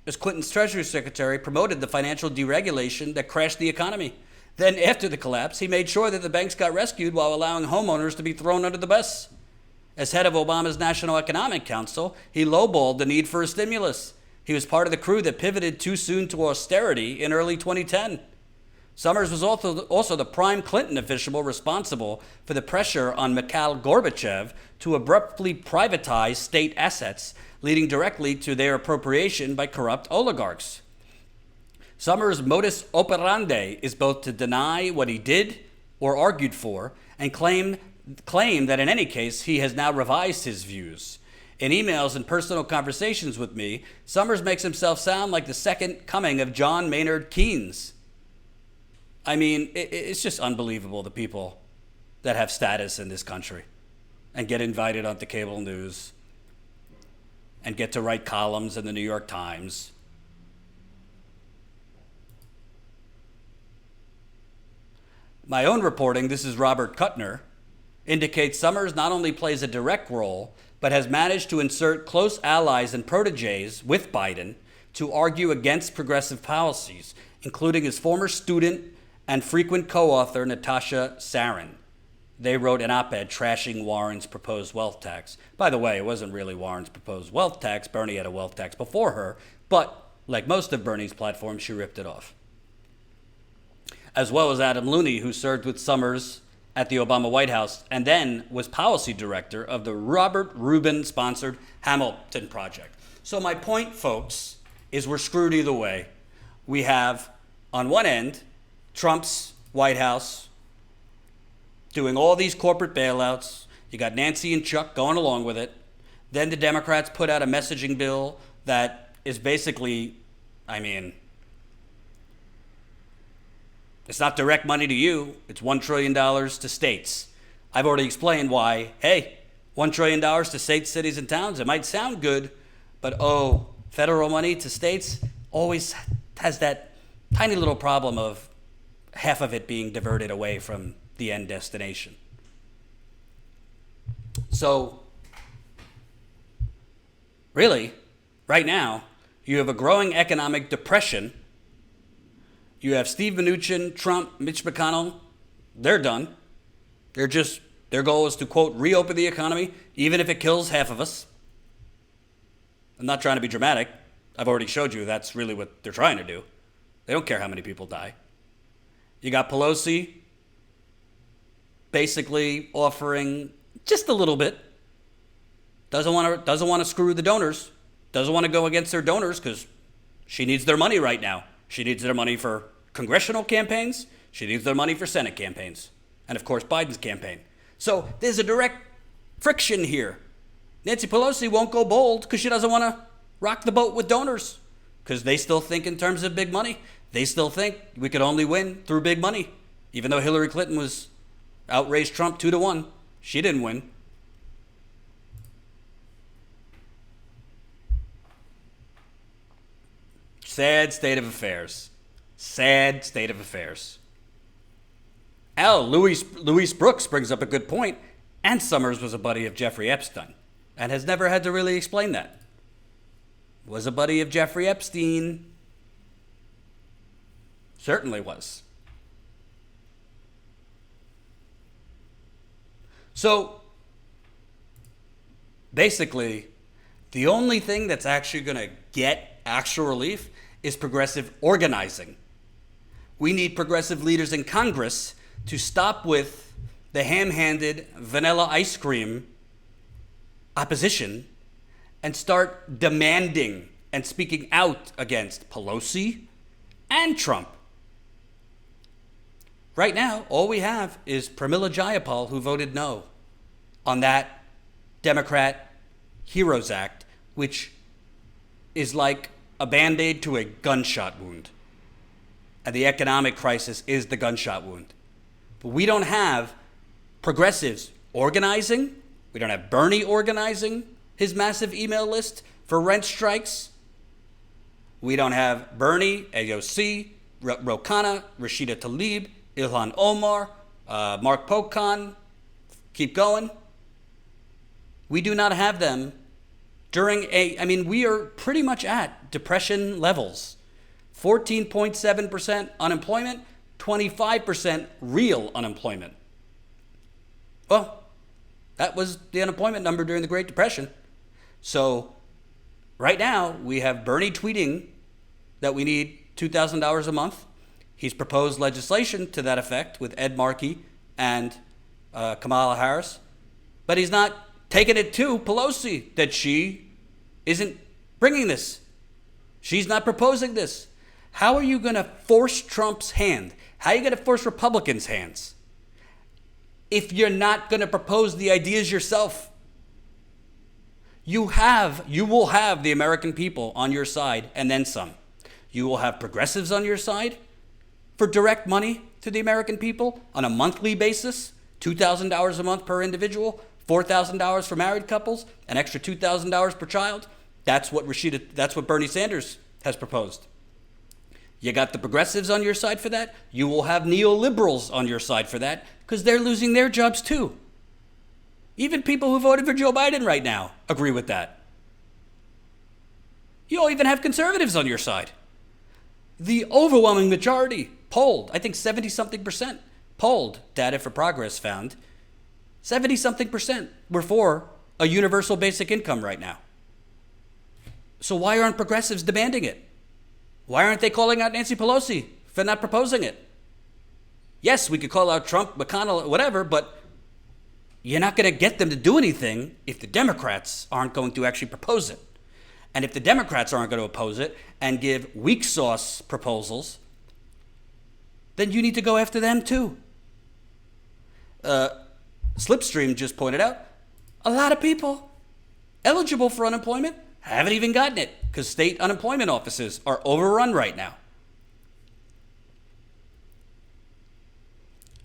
as Clinton's Treasury Secretary, promoted the financial deregulation that crashed the economy. Then, after the collapse, he made sure that the banks got rescued while allowing homeowners to be thrown under the bus. As head of Obama's National Economic Council, he lowballed the need for a stimulus. He was part of the crew that pivoted too soon to austerity in early 2010. Summers was also the prime Clinton official responsible for the pressure on Mikhail Gorbachev to abruptly privatize state assets, leading directly to their appropriation by corrupt oligarchs. Summers' modus operandi is both to deny what he did or argued for and claim that in any case he has now revised his views. In emails and personal conversations with me, Summers makes himself sound like the second coming of John Maynard Keynes. I mean, it's just unbelievable, the people that have status in this country and get invited onto cable news and get to write columns in the New York Times. My own reporting, this is Robert Kuttner, indicates Summers not only plays a direct role, but has managed to insert close allies and protégés with Biden to argue against progressive policies, including his former student and frequent co-author, Natasha Sarin. They wrote an op-ed trashing Warren's proposed wealth tax. By the way, it wasn't really Warren's proposed wealth tax. Bernie had a wealth tax before her, but like most of Bernie's platforms, she ripped it off. As well as Adam Looney, who served with Summers at the Obama White House and then was policy director of the Robert Rubin-sponsored Hamilton Project. So my point, folks, is we're screwed either way. We have, on one end, Trump's White House doing all these corporate bailouts. You got Nancy and Chuck going along with it. Then the Democrats put out a messaging bill that is basically, it's not direct money to you. It's $1 trillion to states. I've already explained why, hey, $1 trillion to states, cities, and towns. It might sound good, but federal money to states always has that tiny little problem of half of it being diverted away from the end destination. So, really, right now, you have a growing economic depression. You have Steve Mnuchin, Trump, Mitch McConnell. They're done. Their goal is to, quote, reopen the economy, even if it kills half of us. I'm not trying to be dramatic. I've already showed you that's really what they're trying to do. They don't care how many people die. You got Pelosi basically offering just a little bit. Doesn't want to screw the donors. Doesn't want to go against their donors because she needs their money right now. She needs their money for congressional campaigns. She needs their money for Senate campaigns. And, of course, Biden's campaign. So there's a direct friction here. Nancy Pelosi won't go bold because she doesn't want to rock the boat with donors because they still think in terms of big money. They still think we could only win through big money, even though Hillary Clinton outraised Trump 2-1. She didn't win. Sad state of affairs. Sad state of affairs. Louise Brooks brings up a good point. Ann Summers was a buddy of Jeffrey Epstein and has never had to really explain that. Was a buddy of Jeffrey Epstein. Certainly was. So, basically, the only thing that's actually going to get actual relief is progressive organizing. We need progressive leaders in Congress to stop with the ham-handed vanilla ice cream opposition and start demanding and speaking out against Pelosi and Trump. Right now, all we have is Pramila Jayapal, who voted no on that Democrat Heroes Act, which is like a Band-Aid to a gunshot wound. And the economic crisis is the gunshot wound. But we don't have progressives organizing. We don't have Bernie organizing his massive email list for rent strikes. We don't have Bernie, AOC, Ro Khanna, Rashida Tlaib, Ilhan Omar, Mark Pocan, keep going. We do not have them during we are pretty much at depression levels. 14.7% unemployment, 25% real unemployment. Well, that was the unemployment number during the Great Depression. So right now we have Bernie tweeting that we need $2,000 a month. He's proposed legislation to that effect with Ed Markey and Kamala Harris. But he's not taking it to Pelosi that she isn't bringing this. She's not proposing this. How are you going to force Trump's hand? How are you going to force Republicans' hands if you're not going to propose the ideas yourself? You will have the American people on your side and then some. You will have progressives on your side for direct money to the American people on a monthly basis, $2,000 a month per individual, $4,000 for married couples, an extra $2,000 per child. That's what Bernie Sanders has proposed. You got the progressives on your side for that. You will have neoliberals on your side for that because they're losing their jobs too. Even people who voted for Joe Biden right now agree with that. You'll even have conservatives on your side. The overwhelming majority polled, I think 70-something%, polled, Data for Progress found, 70-something% were for a universal basic income right now. So why aren't progressives demanding it? Why aren't they calling out Nancy Pelosi for not proposing it? Yes, we could call out Trump, McConnell, whatever, but you're not going to get them to do anything if the Democrats aren't going to actually propose it. And if the Democrats aren't going to oppose it and give weak sauce proposals, then you need to go after them too. Slipstream just pointed out, a lot of people eligible for unemployment haven't even gotten it because state unemployment offices are overrun right now.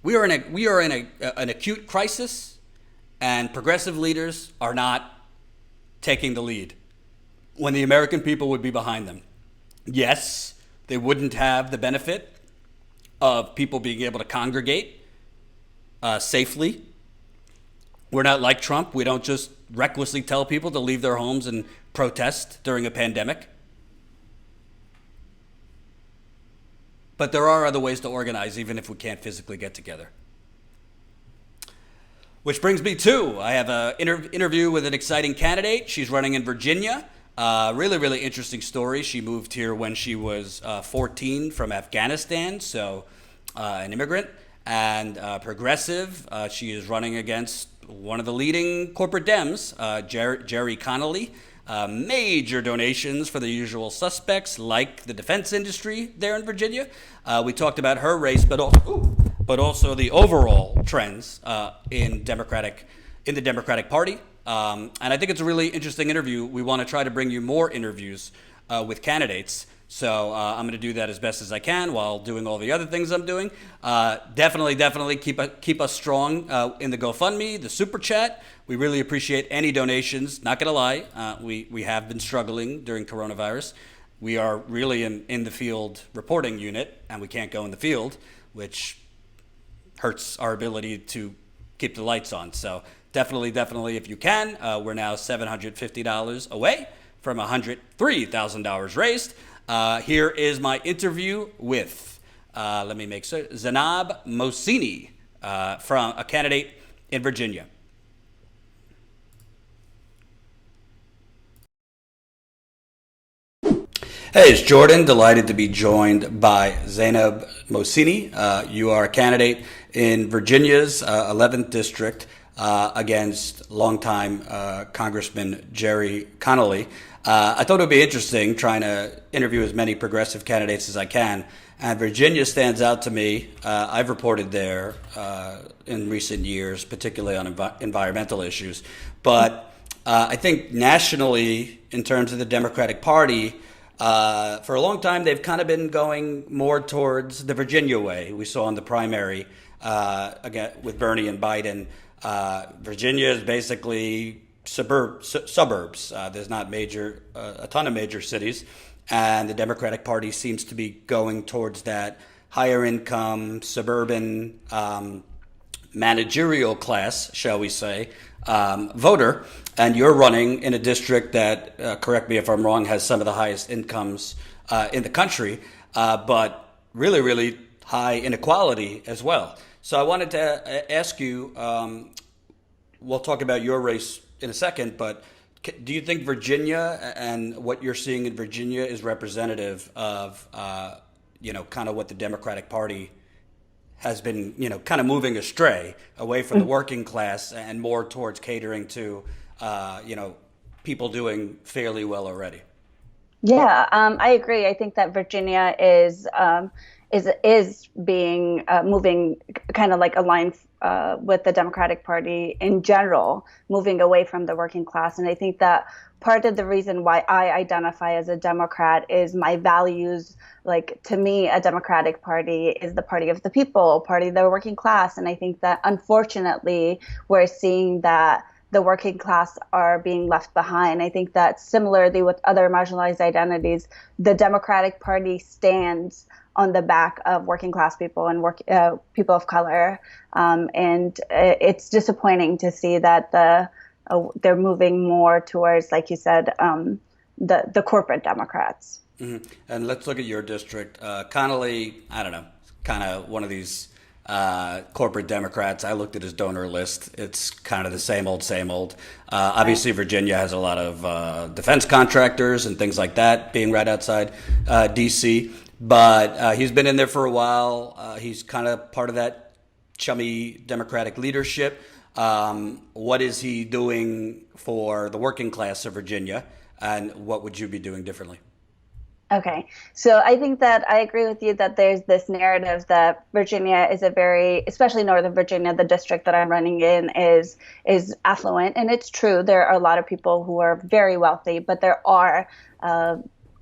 We are in an acute crisis, and progressive leaders are not taking the lead when the American people would be behind them. Yes, they wouldn't have the benefit of people being able to congregate safely. We're not like Trump. We don't just recklessly tell people to leave their homes and protest during a pandemic. But there are other ways to organize, even if we can't physically get together. Which brings me to, I have an interview with an exciting candidate. She's running in Virginia. Really, really interesting story. She moved here when she was 14 from Afghanistan, so an immigrant and progressive. She is running against one of the leading corporate Dems, Jerry Connolly. Major donations for the usual suspects, like the defense industry there in Virginia. We talked about her race, but also the overall trends in the Democratic Party. And I think it's a really interesting interview. We want to try to bring you more interviews with candidates So I'm going to do that as best as I can while doing all the other things I'm doing. Definitely keep us strong in the GoFundMe, the Super Chat. We really appreciate any donations. Not going to lie, we have been struggling during coronavirus. We are really in the field reporting unit, and we can't go in the field, which hurts our ability to keep the lights on. So definitely, if you can, we're now $750 away from $103,000 raised. Here is my interview with, let me make sure, Zanab Mohseni, from a candidate in Virginia. Hey, it's Jordan. Delighted to be joined by Zanab Mohseni. You are a candidate in Virginia's 11th district against longtime Congressman Jerry Connolly. I thought it would be interesting trying to interview as many progressive candidates as I can. And Virginia stands out to me. I've reported there in recent years, particularly on environmental issues. But I think nationally, in terms of the Democratic Party, for a long time, they've kind of been going more towards the Virginia way. We saw in the primary again with Bernie and Biden. Virginia is basically suburbs. There's not a ton of major cities, and the Democratic Party seems to be going towards that higher income, suburban, managerial class, shall we say, voter. And you're running in a district that, correct me if I'm wrong, has some of the highest incomes in the country, but really high inequality as well. So I wanted to ask you, we'll talk about your race in a second, but do you think Virginia and what you're seeing in Virginia is representative of, kind of what the Democratic Party has been, kind of moving astray away from the working class and more towards catering to, people doing fairly well already? Yeah, I agree. I think that Virginia is being moving kind of like aligned with the Democratic Party in general, moving away from the working class. And I think that part of the reason why I identify as a Democrat is my values. Like, to me, a Democratic Party is the party of the people, party of the working class. And I think that unfortunately, we're seeing that the working class are being left behind. I think that similarly with other marginalized identities, the Democratic Party stands on the back of working class people and people of color. And it's disappointing to see that they're moving more towards, like you said, the corporate Democrats. Mm-hmm. And let's look at your district. Connolly, I don't know, kind of one of these corporate Democrats. I looked at his donor list. It's kind of the same old. Obviously, Virginia has a lot of defense contractors and things like that being right outside D.C., but he's been in there for a while. He's kind of part of that chummy Democratic leadership. What is he doing for the working class of Virginia, and what would you be doing differently? Okay, so I think that I agree with you that there's this narrative that Virginia is especially Northern Virginia, the district that I'm running in is affluent, and it's true. There are a lot of people who are very wealthy, but there are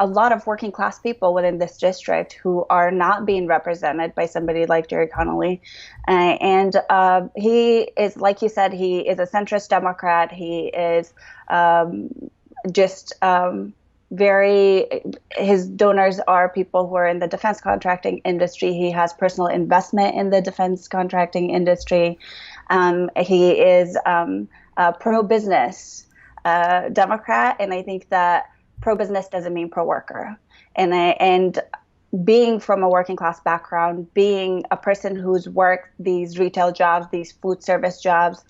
a lot of working class people within this district who are not being represented by somebody like Jerry Connolly. And he is, like you said, he is a centrist Democrat. He is his donors are people who are in the defense contracting industry. He has personal investment in the defense contracting industry. He is a pro-business Democrat, and I think that pro-business doesn't mean pro-worker. And being from a working class background, being a person who's worked these retail jobs, these food service jobs,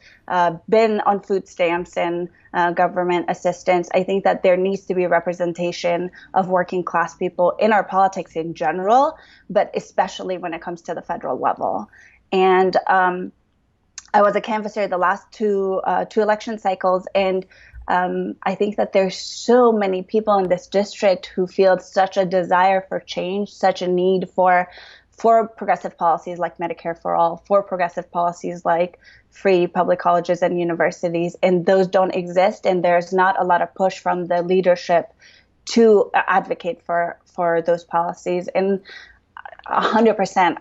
been on food stamps and government assistance, I think that there needs to be representation of working class people in our politics in general, but especially when it comes to the federal level. And I was a canvasser the last two election cycles, and I think that there's so many people in this district who feel such a desire for change, such a need for progressive policies like Medicare for all, for progressive policies like free public colleges and universities, and those don't exist, and there's not a lot of push from the leadership to advocate for those policies. And 100%.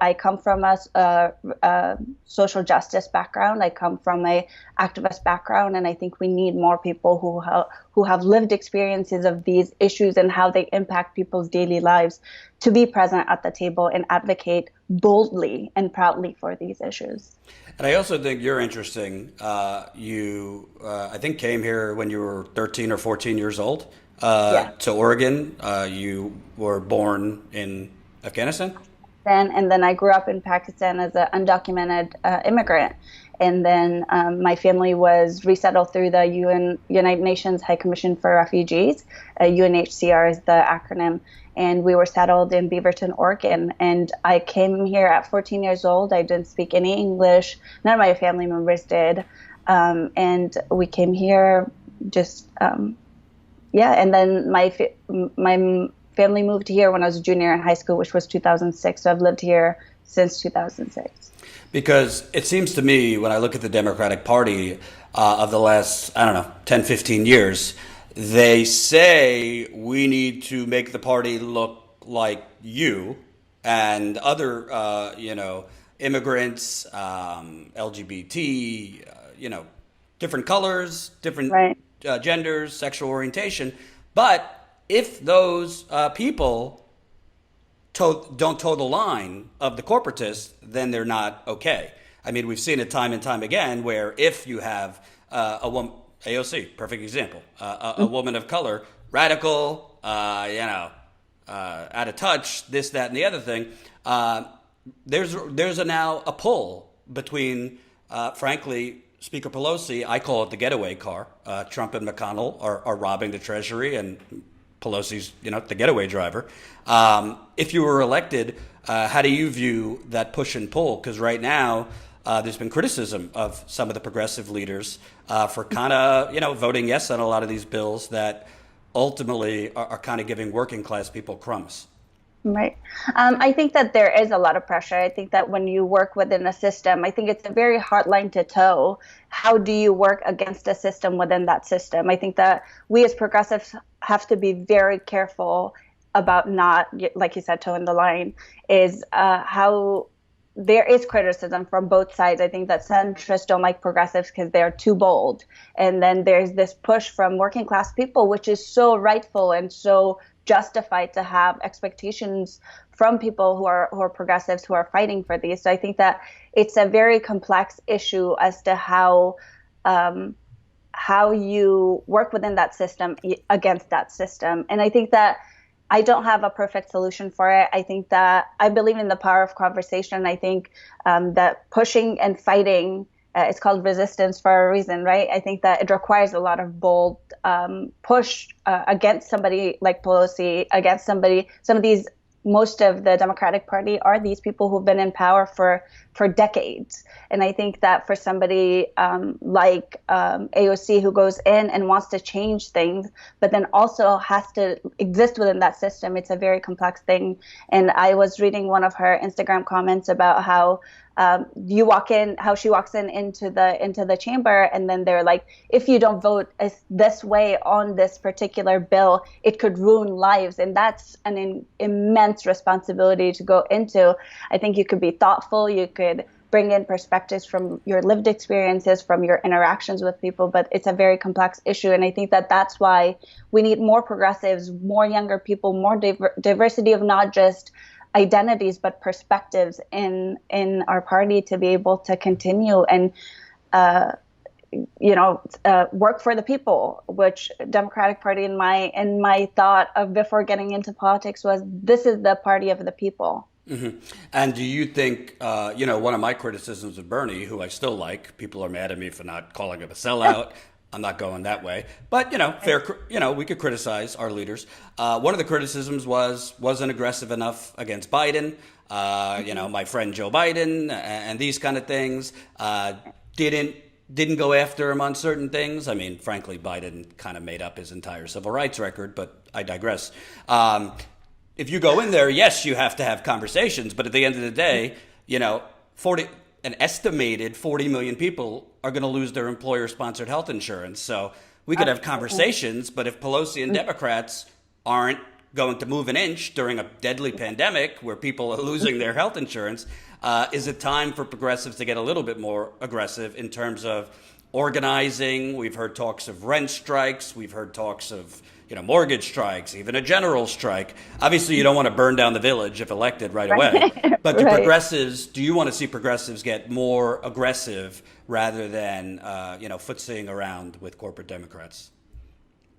I come from a social justice background. I come from a activist background, and I think we need more people who have lived experiences of these issues and how they impact people's daily lives to be present at the table and advocate boldly and proudly for these issues. And I also think you're interesting. You, I think, came here when you were 13 or 14 years old to Oregon. You were born in Afghanistan? And then I grew up in Pakistan as an undocumented immigrant. And then my family was resettled through the United Nations High Commission for Refugees. UNHCR is the acronym. And we were settled in Beaverton, Oregon. And I came here at 14 years old. I didn't speak any English. None of my family members did. And we came here just, And then my family moved here when I was a junior in high school, which was 2006. So I've lived here since 2006. Because it seems to me, when I look at the Democratic Party of the last, 10, 15 years, they say we need to make the party look like you and other, immigrants, LGBT, different colors, different genders, sexual orientation. But if those people don't toe the line of the corporatists, then they're not okay. I mean, we've seen it time and time again where if you have a woman, AOC, perfect example, a woman of color, radical, out of touch, this, that, and the other thing, there's now a pull between, frankly, Speaker Pelosi, I call it the getaway car. Trump and McConnell are robbing the Treasury, and Pelosi's, the getaway driver. If you were elected, how do you view that push and pull? Because right now, there's been criticism of some of the progressive leaders for kind of, voting yes on a lot of these bills that ultimately are kind of giving working class people crumbs. Right. I think that there is a lot of pressure. I think that when you work within a system, I think it's a very hard line to toe. How do you work against a system within that system? I think that we as progressives have to be very careful about not, like you said, toeing the line, is how there is criticism from both sides. I think that centrists don't like progressives because they're too bold. And then there's this push from working class people, which is so rightful and so justified to have expectations from people who are progressives who are fighting for these. So I think that it's a very complex issue as to how you work within that system against that system. And I think that I don't have a perfect solution for it. I think that I believe in the power of conversation. I think that pushing and fighting, it's called resistance for a reason, right? I think that it requires a lot of bold push against somebody like Pelosi, against some of these, most of the Democratic Party are these people who've been in power for decades. And I think that for somebody like AOC, who goes in and wants to change things, but then also has to exist within that system, it's a very complex thing. And I was reading one of her Instagram comments about how she walks in into the chamber, and then they're like, if you don't vote this way on this particular bill, it could ruin lives. And that's an immense responsibility to go into. I think you could be thoughtful, you could bring in perspectives from your lived experiences, from your interactions with people, but it's a very complex issue. And I think that that's why we need more progressives, more younger people, more diversity of not just identities, but perspectives in our party to be able to continue and, work for the people, which Democratic Party in my thought of before getting into politics was, this is the party of the people. Mm-hmm. And do you think, one of my criticisms of Bernie, who I still like, people are mad at me for not calling him a sellout. I'm not going that way. But, fair, we could criticize our leaders. One of the criticisms wasn't aggressive enough against Biden, my friend Joe Biden and these kind of things. Didn't go after him on certain things. I mean, frankly, Biden kind of made up his entire civil rights record, but I digress. If you go in there, yes, you have to have conversations. But at the end of the day, an estimated 40 million people are going to lose their employer-sponsored health insurance. So We could have conversations, but if Pelosi and Democrats aren't going to move an inch during a deadly pandemic where people are losing their health insurance, is it time for progressives to get a little bit more aggressive in terms of organizing? We've heard talks of rent strikes. We've heard talks of mortgage strikes, even a general strike. Obviously, you don't want to burn down the village if elected right away. But do you want to see progressives get more aggressive rather than, footsying around with corporate Democrats?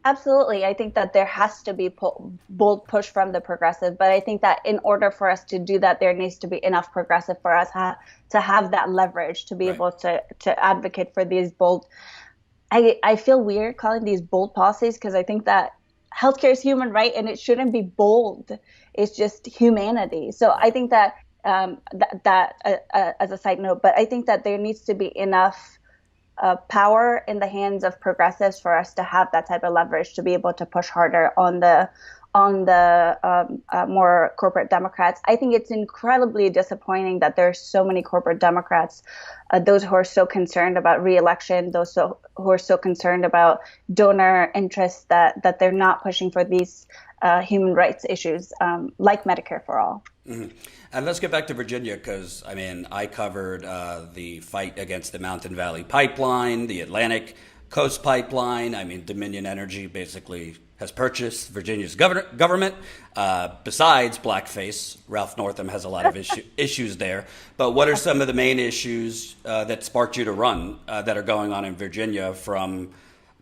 Absolutely. I think that there has to be bold push from the progressive. But I think that in order for us to do that, there needs to be enough progressive for us to have that leverage to be able to advocate for these bold. I feel weird calling these bold policies because I think that healthcare is human right and it shouldn't be bold. It's just humanity. So I think that as a side note, but I think that there needs to be enough power in the hands of progressives for us to have that type of leverage to be able to push harder on the more corporate Democrats. I think it's incredibly disappointing that there are so many corporate Democrats, those who are so concerned about re-election, those who are so concerned about donor interests, that they're not pushing for these human rights issues like Medicare for all. Mm-hmm. And let's get back to Virginia because, I covered the fight against the Mountain Valley Pipeline, the Atlantic Coast Pipeline. Dominion Energy basically has purchased Virginia's government. Besides blackface, Ralph Northam has a lot of issues there. But what are some of the main issues that sparked you to run that are going on in Virginia, from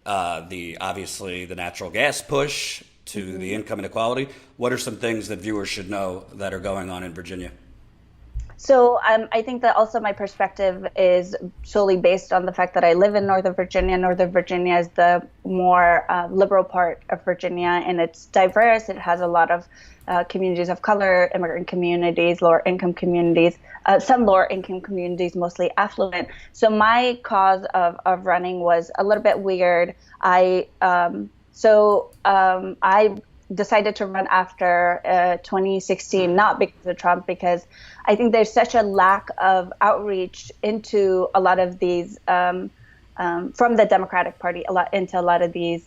obviously the natural gas push to the income inequality? What are some things that viewers should know that are going on in Virginia? So I think that also my perspective is solely based on the fact that I live in Northern Virginia. Northern Virginia is the more liberal part of Virginia, and it's diverse. It has a lot of communities of color, immigrant communities, lower income communities, some lower income communities, mostly affluent. So my cause of running was a little bit weird. I decided to run after 2016, not because of Trump, because I think there's such a lack of outreach into a lot of these, from the Democratic Party, into a lot of these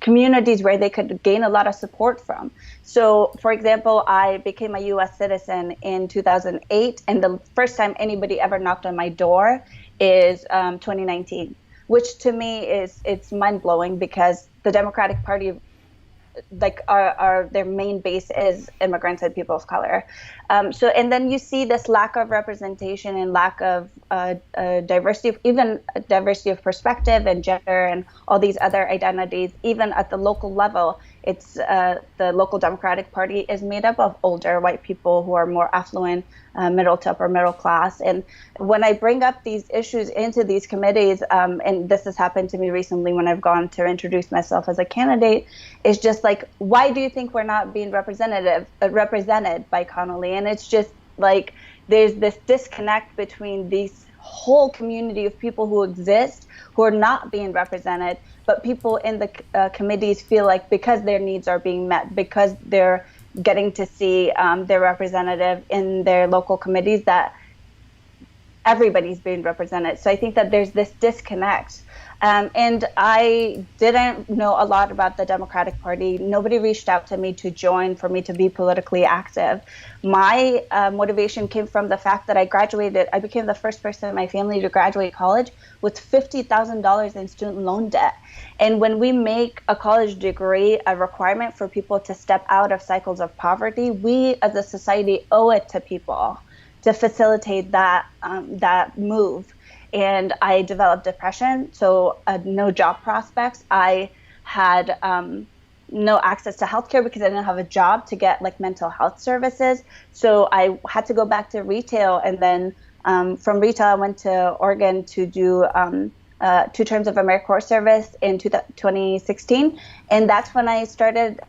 communities where they could gain a lot of support from. So, for example, I became a U.S. citizen in 2008, and the first time anybody ever knocked on my door is 2019, which to me it's mind-blowing because the Democratic Party, their main base is immigrants and people of color. And then you see this lack of representation and lack of diversity of perspective and gender and all these other identities, even at the local level. It's the local Democratic Party is made up of older white people who are more affluent, middle to upper middle class. And when I bring up these issues into these committees, and this has happened to me recently when I've gone to introduce myself as a candidate, it's just like, why do you think we're not being represented by Connolly? And it's just like there's this disconnect between these whole community of people who exist who are not being represented, but people in the committees feel like because their needs are being met, because they're getting to see their representative in their local committees, that everybody's being represented. So I think that there's this disconnect. And I didn't know a lot about the Democratic Party. Nobody reached out to me to join, for me to be politically active. My motivation came from the fact that I graduated. I became the first person in my family to graduate college with $50,000 in student loan debt. And when we make a college degree a requirement for people to step out of cycles of poverty, we as a society owe it to people to facilitate that move. And I developed depression, so no job prospects. I had no access to healthcare because I didn't have a job to get mental health services. So I had to go back to retail, and then from retail I went to Oregon to do 2 terms of AmeriCorps service in 2016. And that's when I started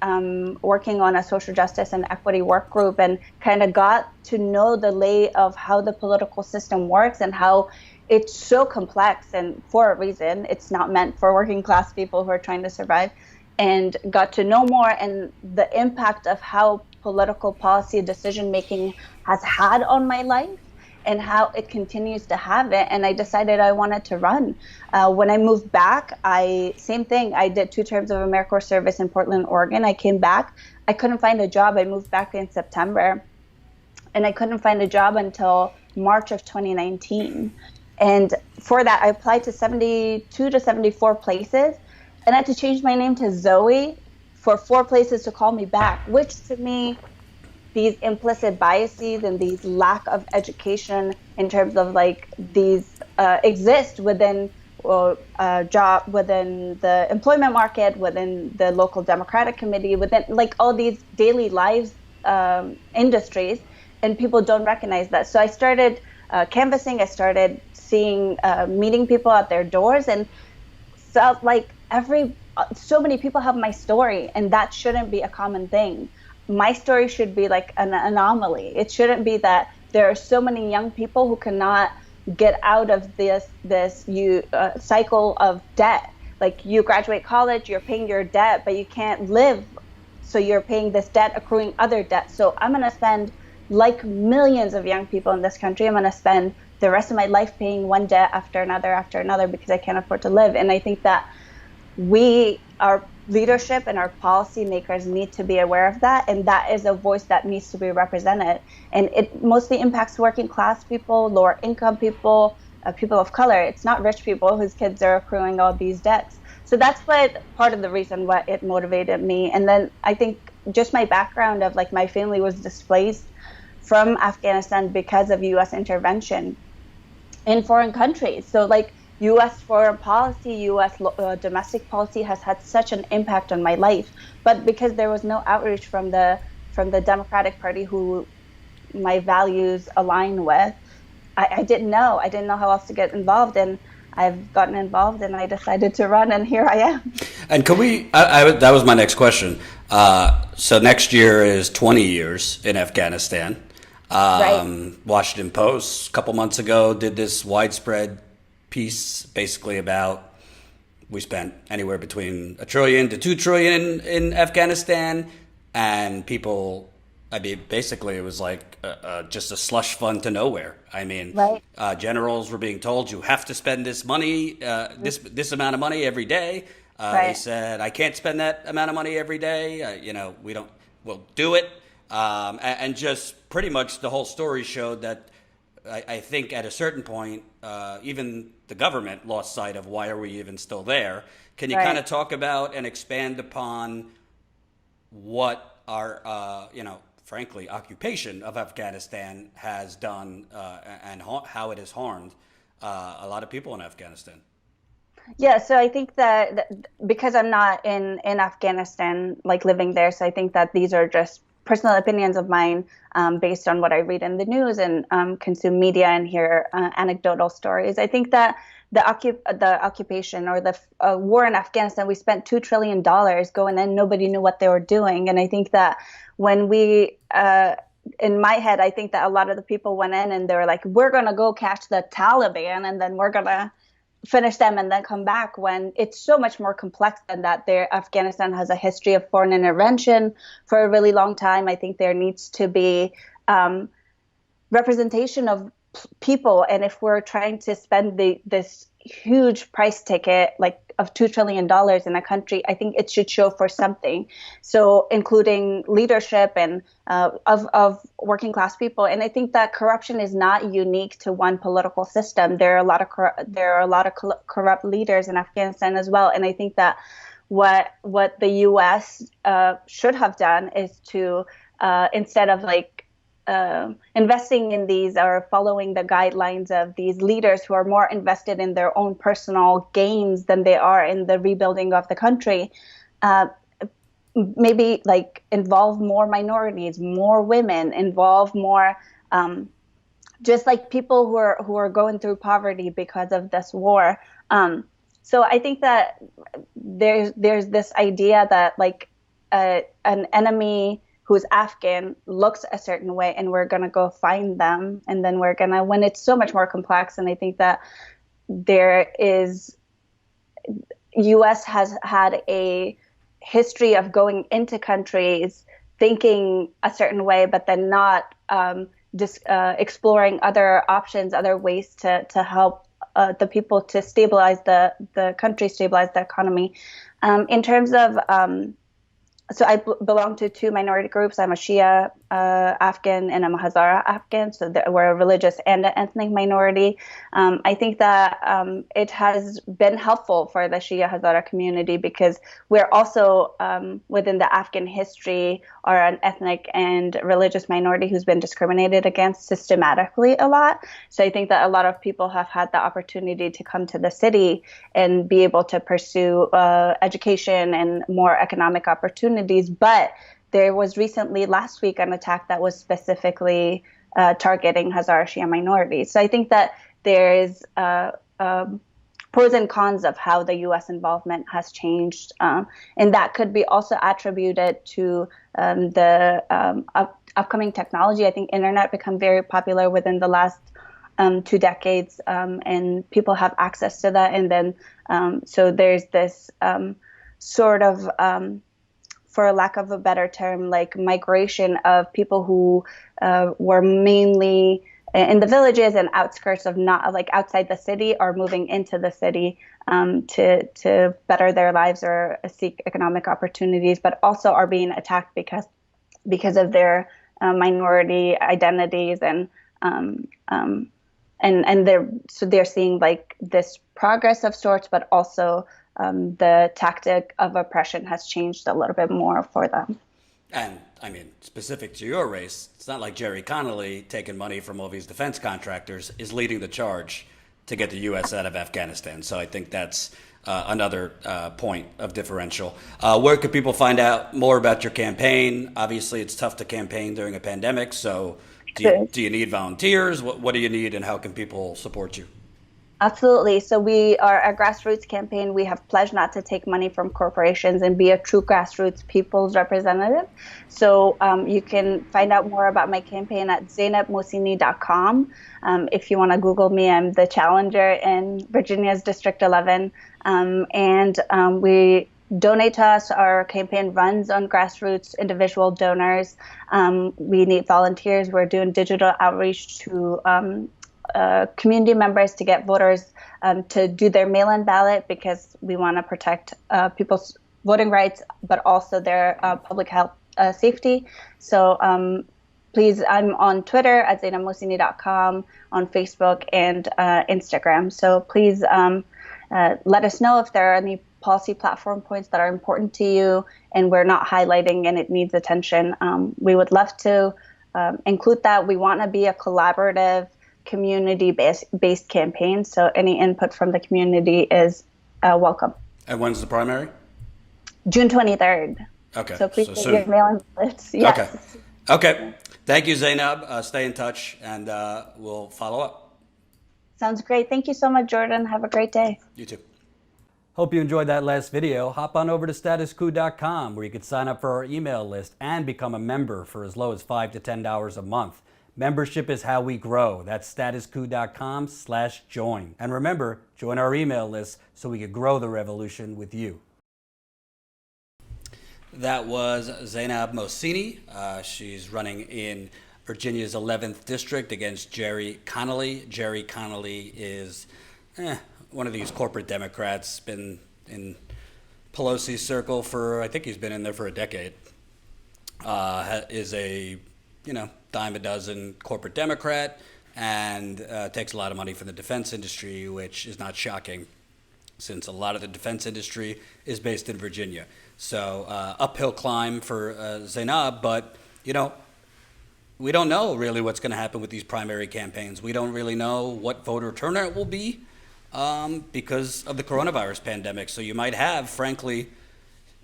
working on a social justice and equity work group and kind of got to know the lay of how the political system works and how it's so complex, and for a reason. It's not meant for working class people who are trying to survive, and got to know more and the impact of how political policy decision making has had on my life. and how it continues to have it. And I decided I wanted to run. When I moved back, same thing. I did 2 terms of AmeriCorps service in Portland, Oregon. I came back. I couldn't find a job. I moved back in September, and I couldn't find a job until March of 2019. And for that, I applied to 72 to 74 places, and I had to change my name to Zoe for 4 places to call me back, which to me, these implicit biases and these lack of education in terms of like these exist within job, within the employment market, within the local democratic committee, within like all these daily lives industries, and people don't recognize that. So I started canvassing. I started seeing, meeting people at their doors, and felt like so many people have my story, and that shouldn't be a common thing. My story should be like an anomaly. It shouldn't be that there are so many young people who cannot get out of this cycle of debt. Like, you graduate college, you're paying your debt, but you can't live, so you're paying this debt, accruing other debt. So I'm going to spend, like millions of young people in this country, I'm going to spend the rest of my life paying one debt after another because I can't afford to live. And I think that our leadership and our policymakers need to be aware of that, and that is a voice that needs to be represented. And it mostly impacts working class people, lower income people, people of color. It's not rich people whose kids are accruing all these debts. So that's part of the reason why it motivated me. And then I think just my background of like my family was displaced from Afghanistan because of U.S. intervention in foreign countries. So like U.S. foreign policy, U.S. Domestic policy has had such an impact on my life. But because there was no outreach from the Democratic Party, who my values align with, I didn't know. I didn't know how else to get involved, and I've gotten involved, and I decided to run, and here I am. And could we? That was my next question. So next year is 20 years in Afghanistan. Right. Washington Post a couple months ago did this widespread piece basically about we spent anywhere between $1 trillion to $2 trillion in Afghanistan, and people, I mean, basically it was like just a slush fund to nowhere. I mean, right. Generals were being told you have to spend this money, this amount of money every day. Right. They said, I can't spend that amount of money every day. We'll do it. And just pretty much the whole story showed that I think at a certain point, even the government lost sight of why are we even still there. Can you kind of talk about and expand upon what our, frankly, occupation of Afghanistan has done and how it has harmed a lot of people in Afghanistan? Yeah, so I think that because I'm not in Afghanistan, like living there, so I think that these are just personal opinions of mine based on what I read in the news and consume media and hear anecdotal stories. I think that the occupation or the war in Afghanistan, we spent $2 trillion going in. Nobody knew what they were doing. And I think that when in my head, I think that a lot of the people went in and they were like, we're going to go catch the Taliban and then we're going to finish them and then come back, when it's so much more complex than that. Afghanistan has a history of foreign intervention for a really long time. I think there needs to be representation of people. And if we're trying to spend this huge price ticket, like of $2 trillion in a country, I think it should show for something. So including leadership and of working class people. And I think that corruption is not unique to one political system. There are a lot of corrupt leaders in Afghanistan as well. And I think that what the U.S. Should have done is to instead of investing in these or following the guidelines of these leaders who are more invested in their own personal gains than they are in the rebuilding of the country, maybe involve more minorities, more women, involve more just like people who are going through poverty because of this war. So I think that there's this idea that an enemy who's Afghan looks a certain way and we're going to go find them. And then when it's so much more complex. And I think that U.S. has had a history of going into countries thinking a certain way, but then not just exploring other options, other ways to help the people to stabilize the country, stabilize the economy. In terms of so I belong to two minority groups. I'm a Shia Afghan and I'm a Hazara Afghan. So we're a religious and an ethnic minority. I think that it has been helpful for the Shia Hazara community because we're also within the Afghan history are an ethnic and religious minority who's been discriminated against systematically a lot. So I think that a lot of people have had the opportunity to come to the city and be able to pursue education and more economic opportunities. But there was recently, last week, an attack that was specifically targeting Hazara Shia minorities. So I think that there is pros and cons of how the U.S. involvement has changed. And that could be also attributed to the upcoming technology. I think internet become very popular within the last 2 decades, and people have access to that. And then so there's this sort of for lack of a better term, like migration of people who were mainly in the villages and outskirts of not like outside the city are moving into the city to better their lives or seek economic opportunities, but also are being attacked because of their minority identities and they're seeing like this progress of sorts, but also the tactic of oppression has changed a little bit more for them. And I mean, specific to your race, it's not like Jerry Connolly, taking money from all these defense contractors, is leading the charge to get the U.S. out of Afghanistan. So I think that's another point of differential. Where could people find out more about your campaign? Obviously, it's tough to campaign during a pandemic. So do you need volunteers? What do you need, and how can people support you? Absolutely. So we are a grassroots campaign. We have pledged not to take money from corporations and be a true grassroots people's representative. So you can find out more about my campaign at zainabmohsini.com. If you want to Google me, I'm the challenger in Virginia's District 11. We donate to us. Our campaign runs on grassroots individual donors. We need volunteers. We're doing digital outreach to community members to get voters to do their mail-in ballot because we want to protect people's voting rights, but also their public health safety. So please, I'm on Twitter at zainabmohsini.com, on Facebook and Instagram. So please let us know if there are any policy platform points that are important to you and we're not highlighting and it needs attention. We would love to include that. We want to be a collaborative, community-based campaign, so any input from the community is welcome. And when's the primary? June 23rd. Okay. So please get your mail-in ballots. Yes. Okay. Thank you, Zainab. Stay in touch, and we'll follow up. Sounds great. Thank you so much, Jordan. Have a great day. You too. Hope you enjoyed that last video. Hop on over to statuscoup.com where you can sign up for our email list and become a member for as low as $5 to $10 a month. Membership is how we grow. That's statuscoup.com/join. And remember, join our email list so we can grow the revolution with you. That was Zainab Mohsini. She's running in Virginia's 11th district against Jerry Connolly. Jerry Connolly is one of these corporate Democrats, been in Pelosi's circle for, I think he's been in there for a decade. Is a, dime a dozen corporate Democrat and takes a lot of money from the defense industry, which is not shocking since a lot of the defense industry is based in Virginia. So uphill climb for Zainab, but we don't know really what's going to happen with these primary campaigns. We don't really know what voter turnout will be because of the coronavirus pandemic. So you might have, frankly,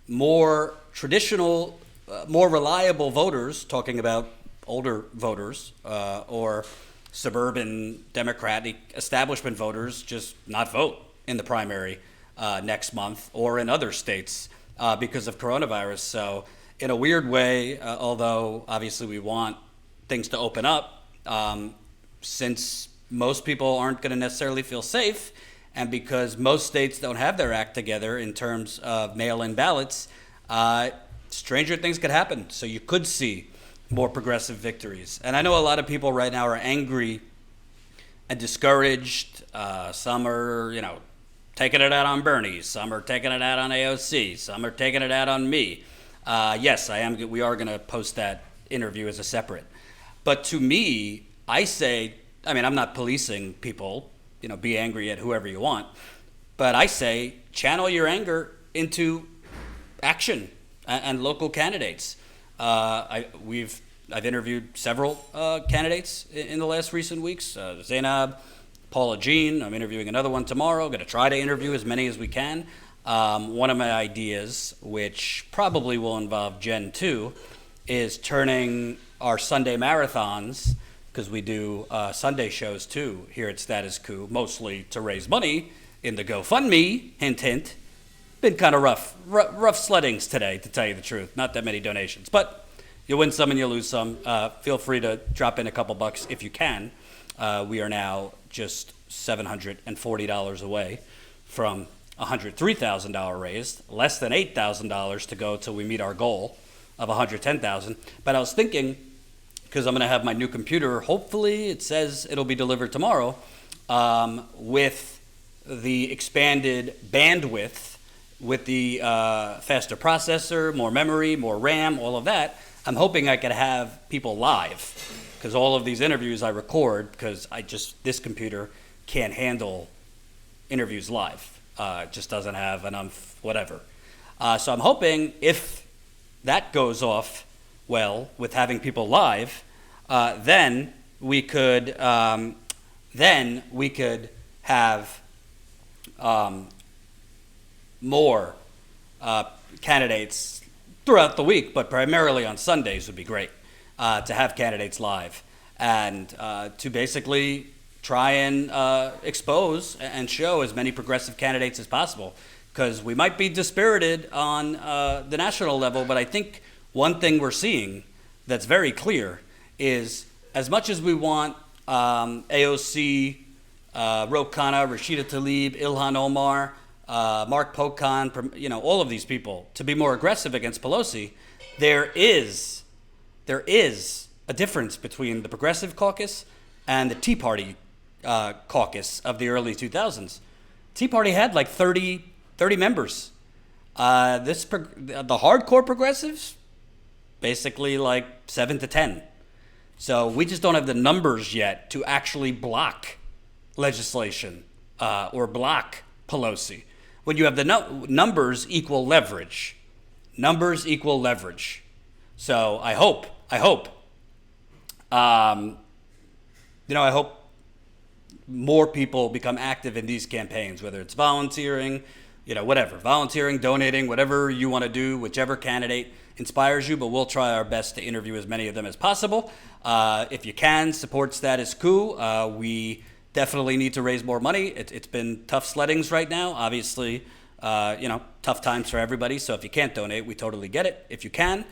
more traditional, more reliable voters, talking about older voters or suburban Democratic establishment voters, just not vote in the primary next month or in other states because of coronavirus. So in a weird way, although obviously we want things to open up, since most people aren't going to necessarily feel safe, and because most states don't have their act together in terms of mail-in ballots, stranger things could happen. So you could see more progressive victories. And I know a lot of people right now are angry and discouraged. Some are, taking it out on Bernie. Some are taking it out on AOC. Some are taking it out on me. Yes, we are going to post that interview as a separate. But to me, I say, I'm not policing people, be angry at whoever you want. But I say, channel your anger into action and local candidates. I've interviewed several candidates in the last recent weeks. Zainab, Paula Jean. I'm interviewing another one tomorrow. Going to try to interview as many as we can. One of my ideas, which probably will involve Jen too, is turning our Sunday marathons, because we do Sunday shows too here at Status Coup, mostly to raise money in the GoFundMe. Hint, hint. Been kind of rough sleddings today, to tell you the truth. Not that many donations, but you win some and you lose some. Feel free to drop in a couple bucks if you can. We are now just $740 away from $103,000 raised, less than $8,000 to go till we meet our goal of $110,000. But I was thinking, because I'm going to have my new computer, hopefully it says it'll be delivered tomorrow, with the expanded bandwidth, with the faster processor, more memory, more RAM, all of that. I'm hoping I could have people live, because all of these interviews I record, because this computer can't handle interviews live. It just doesn't have enough whatever. So I'm hoping if that goes off well with having people live, then we could have more candidates throughout the week, but primarily on Sundays would be great, to have candidates live and to basically try and expose and show as many progressive candidates as possible, because we might be dispirited on the national level, but I think one thing we're seeing that's very clear is, as much as we want AOC, Ro Khanna, Rashida Tlaib, Ilhan Omar, Mark Pocan, all of these people to be more aggressive against Pelosi, there is a difference between the Progressive Caucus and the Tea Party caucus of the early 2000s. Tea Party had like 30 members. The hardcore progressives, basically like 7 to 10. So we just don't have the numbers yet to actually block legislation or block Pelosi. When you have the numbers equal leverage. Numbers equal leverage. So I hope more people become active in these campaigns, whether it's volunteering, volunteering, donating, whatever you want to do, whichever candidate inspires you, but we'll try our best to interview as many of them as possible. If you can, support Status Coup. We definitely need to raise more money. It's been tough sleddings right now. Obviously, tough times for everybody. So if you can't donate, we totally get it. If you can,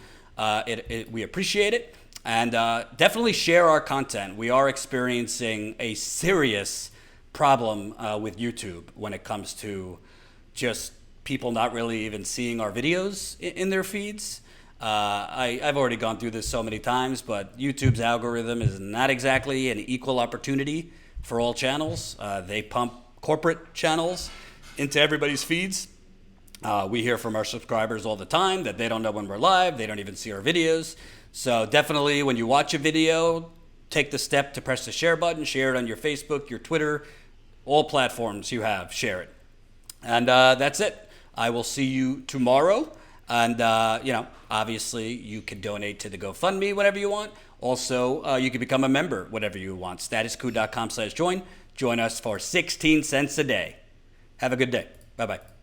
we appreciate it. And definitely share our content. We are experiencing a serious problem with YouTube when it comes to just people not really even seeing our videos in their feeds. I've already gone through this so many times, but YouTube's algorithm is not exactly an equal opportunity for all channels. They pump corporate channels into everybody's feeds. We hear from our subscribers all the time that they don't know when we're live. They don't even see our videos. So definitely when you watch a video, take the step to press the share button, share it on your Facebook, your Twitter, all platforms you have, share it. And that's it. I will see you tomorrow. And, obviously you can donate to the GoFundMe whenever you want. Also, you can become a member whatever you want. Statuscoup.com/join. Join us for 16 cents a day. Have a good day. Bye-bye.